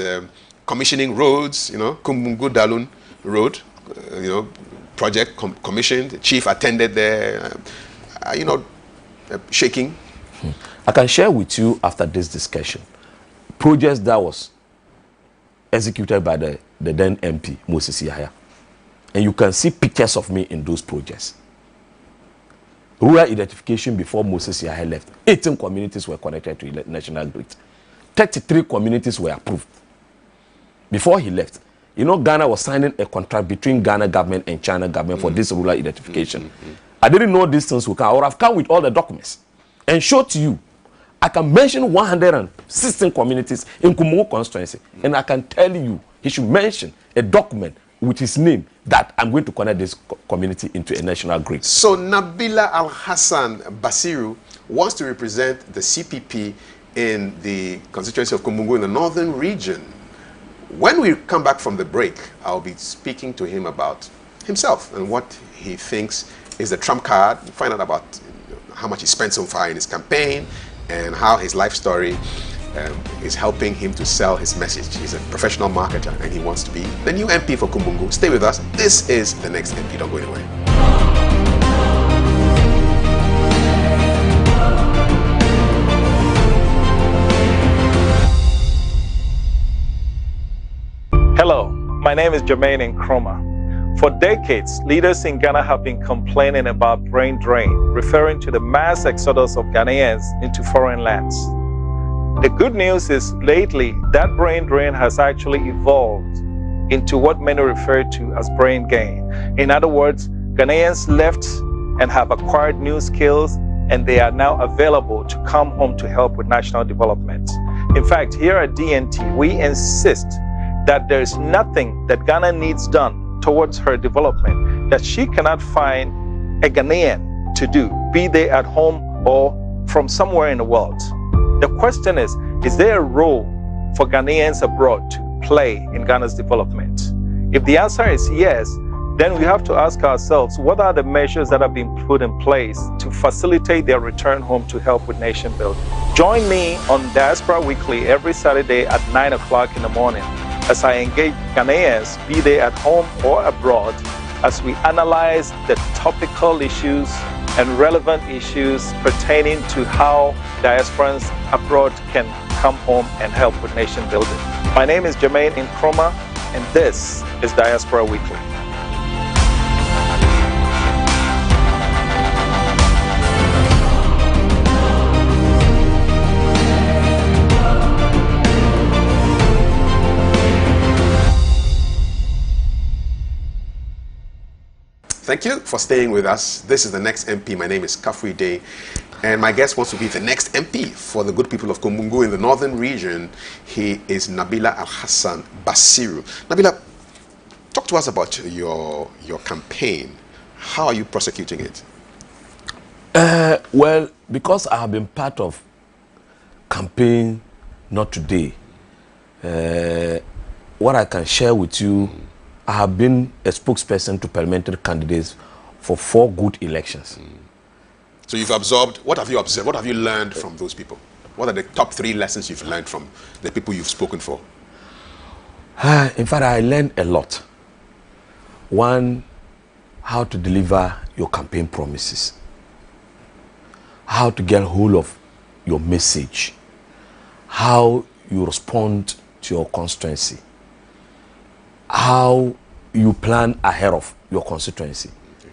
commissioning roads, Kumbungu Dalun Road, project commissioned. The chief attended there, shaking. I can share with you after this discussion projects that was executed by the then MP, Moses Yahya. And you can see pictures of me in those projects. rural identification before Moses Yahe left, 18 communities were connected to the national grid. 33 communities were approved before he left. You know, Ghana was signing a contract between Ghana government and China government for this rural identification. I didn't know these things would come. I would have come with all the documents and show to you. I can mention 116 communities in Kumungu constituency, and I can tell you he should mention a document with his name that I'm going to connect this community into a national grid. So Nabila Al-Hassan Basiru wants to represent the CPP in the constituency of Kumungu in the northern region. When we come back from the break, I'll be speaking to him about himself and what he thinks is the trump card. Find out about how much he spent so far in his campaign and how his life story is helping him to sell his message. He's a professional marketer and he wants to be the new MP for Kumbungu. Stay with us. This is the next MP. Don't go anywhere. Hello, my name is Jermaine Nkrumah. For decades, leaders in Ghana have been complaining about brain drain, referring to the mass exodus of Ghanaians into foreign lands. The good news is lately, that brain drain has actually evolved into what many refer to as brain gain. In other words, Ghanaians left and have acquired new skills, and they are now available to come home to help with national development. In fact, here at DNT, we insist that there is nothing that Ghana needs done towards her development that she cannot find a Ghanaian to do, be they at home or from somewhere in the world. The question is there a role for Ghanaians abroad to play in Ghana's development? If the answer is yes, then we have to ask ourselves, what are the measures that have been put in place to facilitate their return home to help with nation building? Join me on Diaspora Weekly every Saturday at 9 o'clock in the morning as I engage Ghanaians, be they at home or abroad, as we analyze the topical issues and relevant issues pertaining to how diasporans abroad can come home and help with nation building. My name is Jermaine Nkrumah, and this is Diaspora Weekly. Thank you for staying with us. This is the next MP. My name is Kafui Dey, and my guest wants to be the next MP for the good people of Kumbungu in the northern region. He is Nabila Al-Hassan Basiru. Nabila, talk to us about your campaign. How are you prosecuting it? Well, because I have been part of campaign, not today, what I can share with you, I have been a spokesperson to parliamentary candidates for 4 good elections. So you've absorbed, what have you observed? What have you learned from those people? What are the top 3 lessons you've learned from the people you've spoken for? In fact, I learned a lot. One, how to deliver your campaign promises. How to get hold of your message. How you respond to your constituency. How you plan ahead of your constituency. Okay.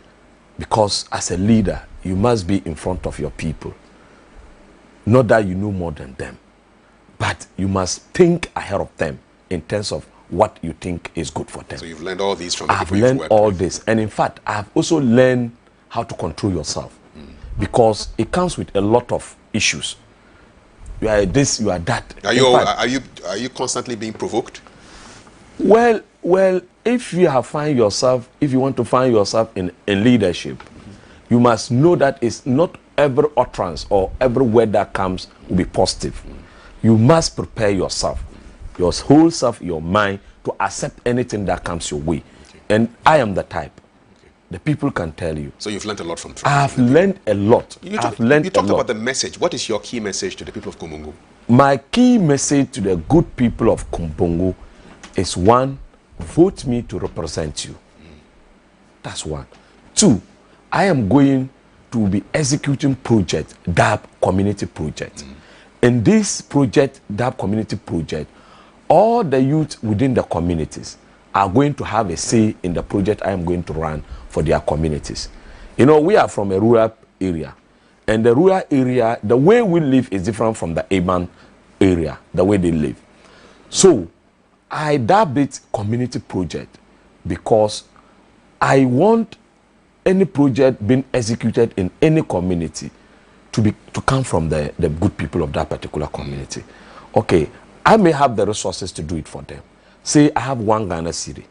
Because as a leader, you must be in front of your people. Not that you know more than them, but you must think ahead of them in terms of what you think is good for them. So you've learned all these from the people I've learned all this. And in fact, I've also learned how to control yourself. Because it comes with a lot of issues. You are this, you are that. Are you constantly being provoked? Well, if you want to find yourself in leadership, you must know that it's not every utterance or every word that comes will be positive. You must prepare yourself, your whole self, your mind, to accept anything that comes your way. Okay. And I am the type. Okay. The people can tell you. So you've learned a lot from I have learned a lot. You talked about the message. What is your key message to the people of Kumbungu? My key message to the good people of Kumbungu is 1, vote me to represent you. That's 1. 2, I am going to be executing project, DAB community project. In this project, DAB community project, all the youth within the communities are going to have a say in the project I am going to run for their communities. You know, we are from a rural area. And the rural area, the way we live is different from the urban area, the way they live. So I dubbed it community project because I want any project being executed in any community to come from the good people of that particular community. Okay, I may have the resources to do it for them. Say I have 1 Ghana city.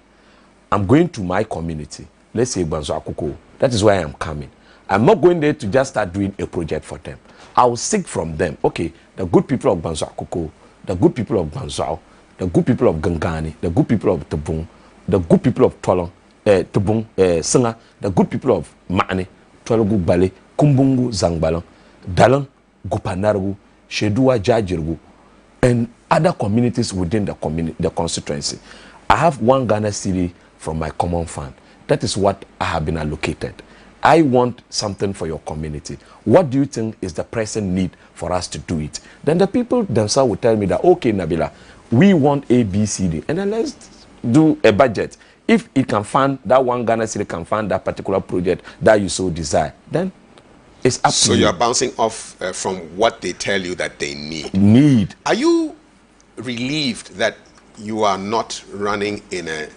I'm going to my community. Let's say Banzo Akuko. That is why I'm coming. I'm not going there to just start doing a project for them. I will seek from them, okay, the good people of Banzo Akuko, the good people of Banzo, the good people of Gangani, the good people of Tabung, the good people of Tolong, Tabung, Singa, the good people of Mane, Tologu Bale, Kumbungu Zangbalong, Dalang, Gupanargu, Shedua Jajirgu, and other communities within the constituency. I have 1 Ghana city from my common fund. That is what I have been allocated. I want something for your community. What do you think is the present need for us to do it? Then the people themselves will tell me that, okay, Nabila, we want A, B, C, D. And then let's do a budget. If it can fund, that 1 Ghana city can fund that particular project that you so desire, then it's up to you. So you're bouncing off from what they tell you that they need. Are you relieved that you are not running in an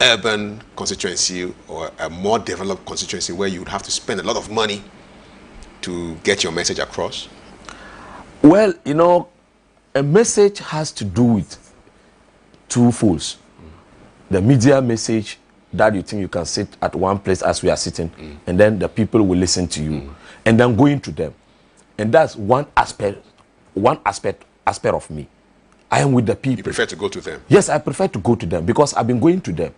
urban constituency or a more developed constituency where you would have to spend a lot of money to get your message across? Well, you know, a message has to do with two folds. The media message that you think you can sit at one place as we are sitting, and then the people will listen to you, and then going to them. And that's one aspect of me. I am with the people. You prefer to go to them? Yes, I prefer to go to them because I've been going to them.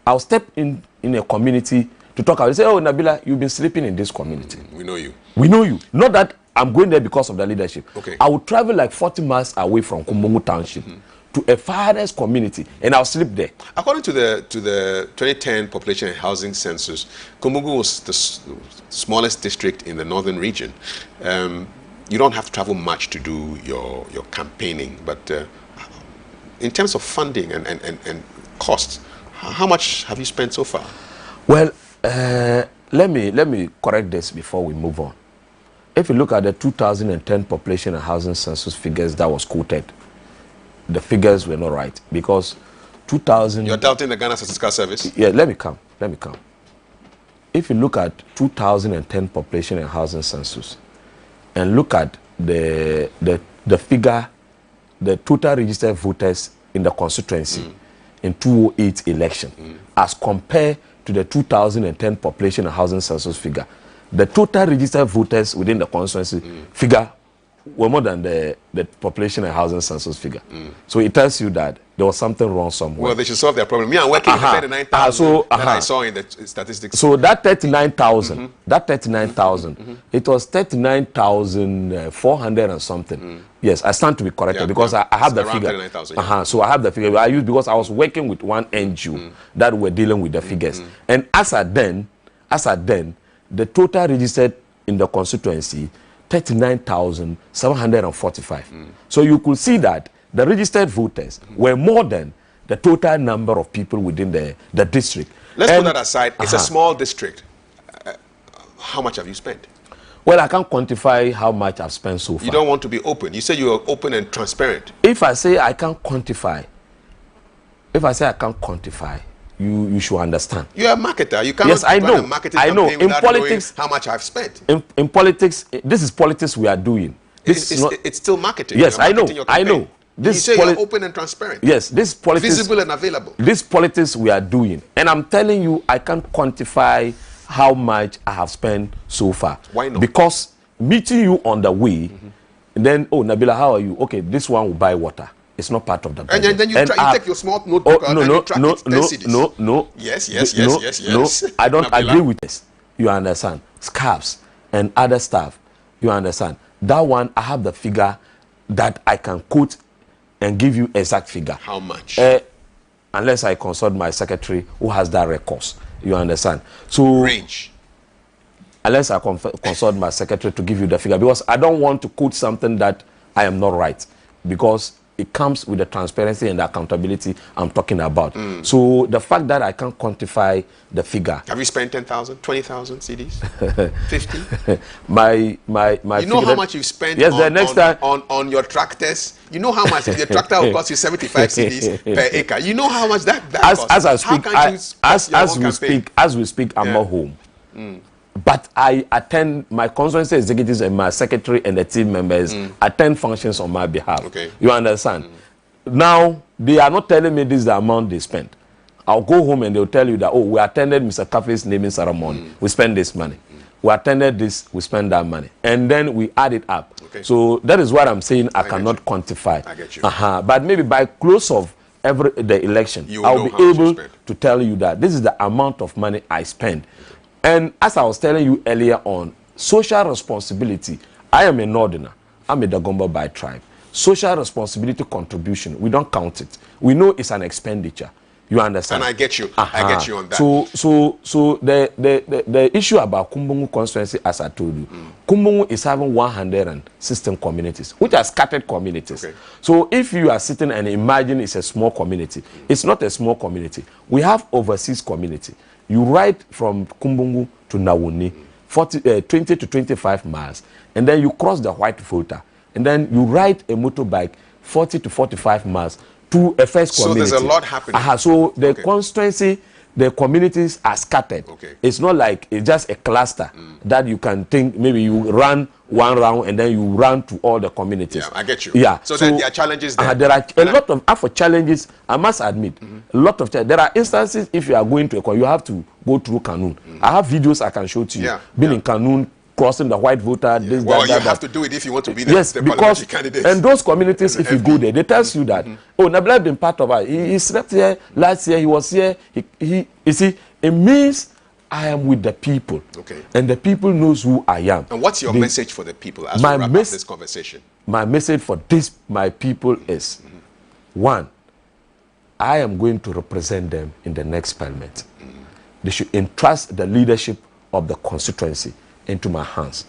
I'll step in a community to talk. I will say, oh, Nabila, you've been sleeping in this community. We know you. We know you. Not that I'm going there because of the leadership. Okay. I will travel like 40 miles away from Kumbungu Township to a farthest community, and I'll sleep there. According to the 2010 population and housing census, Kumbungu was the smallest district in the northern region. You don't have to travel much to do your campaigning, but in terms of funding and costs, how much have you spent so far? Well, let me correct this before we move on. If you look at the 2010 population and housing census figures that was quoted, the figures were not right because 2000. You're doubting the Ghana Statistical Service? Yeah, let me come. If you look at 2010 population and housing census, and look at the figure, the total registered voters in the constituency in 2008 election, as compared to the 2010 population and housing census figure, the total registered voters within the constituency figure were more than the population and housing census figure. So it tells you that there was something wrong somewhere. Well, they should solve their problem. Me, I'm working with 39,000 that I saw in the statistics. So that 39,000, it was 39,400 and something. Yes, I stand to be corrected because I have the figure. So I have the figure. I used because I was working with one NGO that were dealing with the figures. And as at then, the total registered in the constituency 39,745. So you could see that the registered voters were more than the total number of people within the district. Let's put that aside. It's a small district. How much have you spent? Well, I can't quantify how much I've spent so far. You don't want to be open. You say you are open and transparent. If I say I can't quantify, you should understand. You're a marketer. You can't. Yes, I know. I know. In politics, how much I've spent. In politics, this is politics we are doing. It's still marketing. Yes, I know. This you say you're open and transparent. Yes, this politics, visible and available. This politics we are doing, and I'm telling you, I can't quantify how much I have spent so far. Why not? Because meeting you on the way, and then, oh, Nabila, how are you? Okay, this one will buy water. It's not part of the budget. And then you take your small notebook and you track it. No. Yes. No, I don't agree with this. You understand? Scarves and other stuff. You understand? That one, I have the figure that I can quote and give you exact figure. How much? Unless I consult my secretary who has that records. You understand? So range. Unless I consult my secretary to give you the figure, because I don't want to quote something that I am not right, because it comes with the transparency and the accountability I'm talking about. So the fact that I can't quantify the figure. Have you spent 10,000, 20,000 CDs? 50? my You know how much you've spent yes, the next time on your tractors? You know how much the tractor will cost you 75 CDs per acre. You know how much that costs. As I speak, as we speak, I'm not home. But I attend, my constituency executives and my secretary and the team members attend functions on my behalf. Okay. You understand? Now, they are not telling me this is the amount they spent. I'll go home and they'll tell you that, oh, we attended Mr. Kafui's naming ceremony. We spent this money. We attended this, we spend that money. And then we add it up. Okay. So that is what I'm saying I cannot quantify. I get you. But maybe by close of the election, I'll be able to tell you that this is the amount of money I spend. And as I was telling you earlier on, social responsibility, I am a Northerner. I'm a Dagomba by tribe. Social responsibility contribution, we don't count it. We know it's an expenditure. You understand? And I get you. I get you on that. So the issue about Kumbungu constituency, as I told you, Kumbungu is having 116 communities, which are scattered communities. Okay. So if you are sitting and imagine it's a small community, it's not a small community. We have overseas community. You ride from Kumbungu to Nawuni, 20 to 25 miles, and then you cross the White Volta, and then you ride a motorbike 40 to 45 miles to a first community. So there's a lot happening. So the constituency, the communities are scattered. Okay. It's not like it's just a cluster that you can think maybe you run one round and then you run to all the communities. Yeah, I get you. Yeah. So then there are challenges there. There are a lot of challenges, I must admit. A lot of there are instances if you are going to a you have to go through Kanun. I have videos I can show to you. Being in Kanun, crossing the White Voter, this, well, that, you have to do it if you want to be the, yes, the because parliamentary candidate. And those communities, if you go there, they tell you that, oh, Nabila been part of it. He slept here last year. He was here. You see, it means I am with the people. Okay. And the people knows who I am. And what's your message for the people as we wrap up this conversation? My message for my people is, one, I am going to represent them in the next parliament. They should entrust the leadership of the constituency into my hands.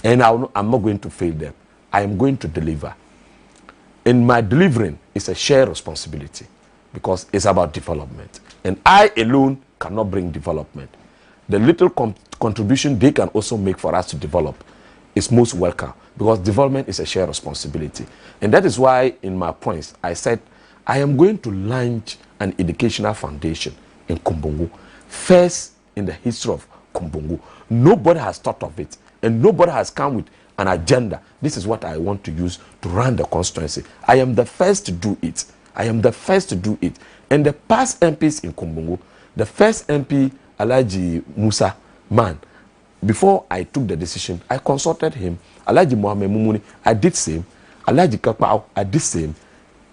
And I'm not going to fail them. I am going to deliver. In my delivering, it's a shared responsibility because it's about development. And I alone cannot bring development. The little contribution they can also make for us to develop is most welcome because development is a shared responsibility. And that is why in my points, I said, I am going to launch an educational foundation in Kumbungu, first in the history of Kumbungu. Nobody has thought of it, and nobody has come with an agenda. This is what I want to use to run the constituency. I am the first to do it. I am the first to do it. And the past MPs in Kumbungu, the first MP, Alhaji Musa Man, before I took the decision, I consulted him. Alhaji Mohamed Mumuni, I did same. Alhaji Kakpao, I did same.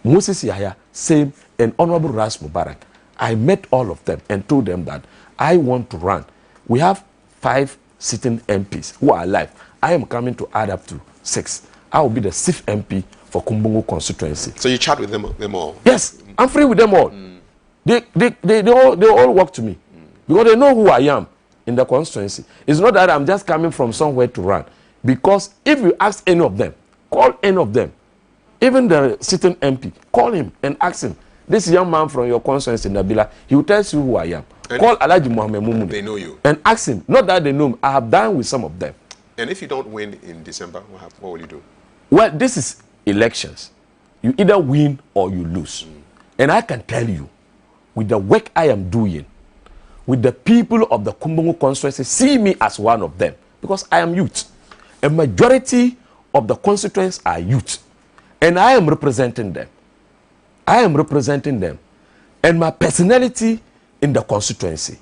Moses Yahya, same. And Honorable Ras Mubarak. I met all of them and told them that I want to run. We have 5 sitting MPs who are alive. I am coming to add up to 6. I will be the 6th MP for Kumbungu constituency. So you chat with them all? Yes, I'm free with them all. They all work to me because they know who I am in the constituency. It's not that I'm just coming from somewhere to run. Because if you ask any of them, call any of them, even the sitting MP, call him and ask him, this young man from your constituency, Nabila, he will tell you who I am. And call Alhaji Mohamed Mumuni. They know you. And ask him. Not that they know me. I have done with some of them. And if you don't win in December, what will you do? Well, this is elections. You either win or you lose. And I can tell you, with the work I am doing, with the people of the Kumbungu constituency, see me as one of them. Because I am youth. A majority of the constituents are youth. And I am representing them. I am representing them. And my personality in the constituency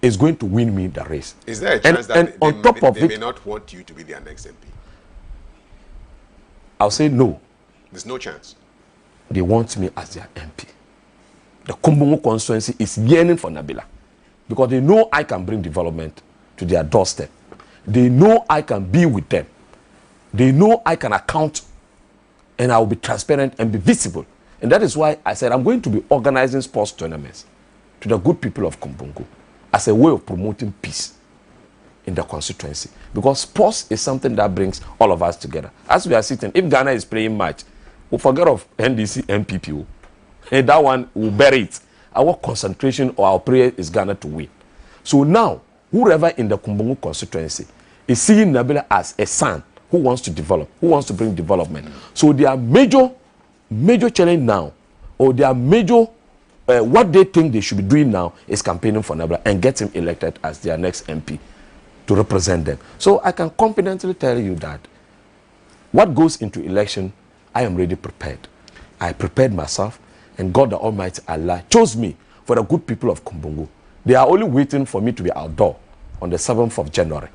is going to win me the race. Is there a chance that they may not want you to be their next MP? I'll say no. There's no chance. They want me as their MP. The Kumbungu constituency is yearning for Nabila because they know I can bring development to their doorstep. They know I can be with them. They know I can account and I will be transparent and be visible. And that is why I said I'm going to be organizing sports tournaments to the good people of Kumbungu as a way of promoting peace in the constituency. Because sports is something that brings all of us together. As we are sitting, if Ghana is playing match, we'll forget of NDC MPP. And that one will bury it. Our concentration or our prayer is Ghana to win. So now, whoever in the Kumbungu constituency is seeing Nabila as a son who wants to develop, who wants to bring development. So their major challenge now, or their major, what they think they should be doing now is campaigning for Nabila and get him elected as their next MP to represent them. So I can confidently tell you that what goes into election, I am already prepared. I prepared myself, and God the Almighty Allah chose me for the good people of Kumbungu. They are only waiting for me to be outdoor on the 7th of January,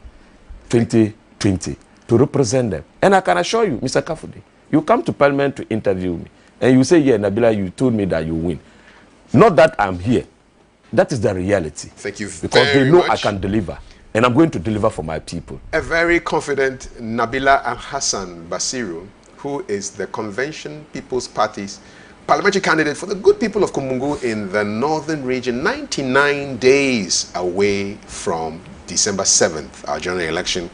2020, to represent them. And I can assure you, Mr. Kafui Dey, you come to Parliament to interview me, and you say, yeah, Nabila, you told me that you win. Not that I'm here. That is the reality. Thank you because they know much. I can deliver. And I'm going to deliver for my people. A very confident Nabila Hassan Basiru, who is the Convention People's Party's parliamentary candidate for the good people of Kumbungu in the northern region, 99 days away from December 7th, our general election.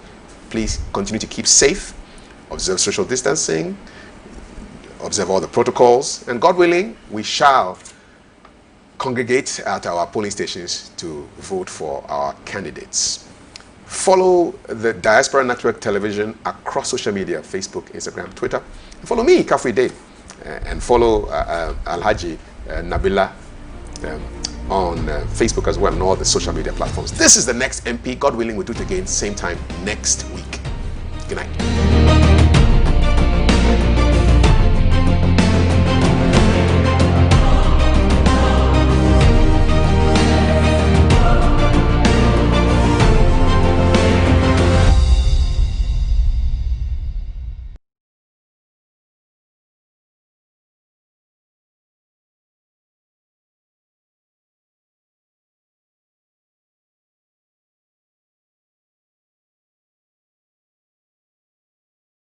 Please continue to keep safe, observe social distancing, observe all the protocols, and God willing, we shall congregate at our polling stations to vote for our candidates. Follow the Diaspora Network Television across social media, Facebook, Instagram, Twitter. Follow me, Kafui Dey, and follow Alhaji Nabila on Facebook as well and all the social media platforms. This is the next MP. God willing, we'll do it again same time next week. Good night.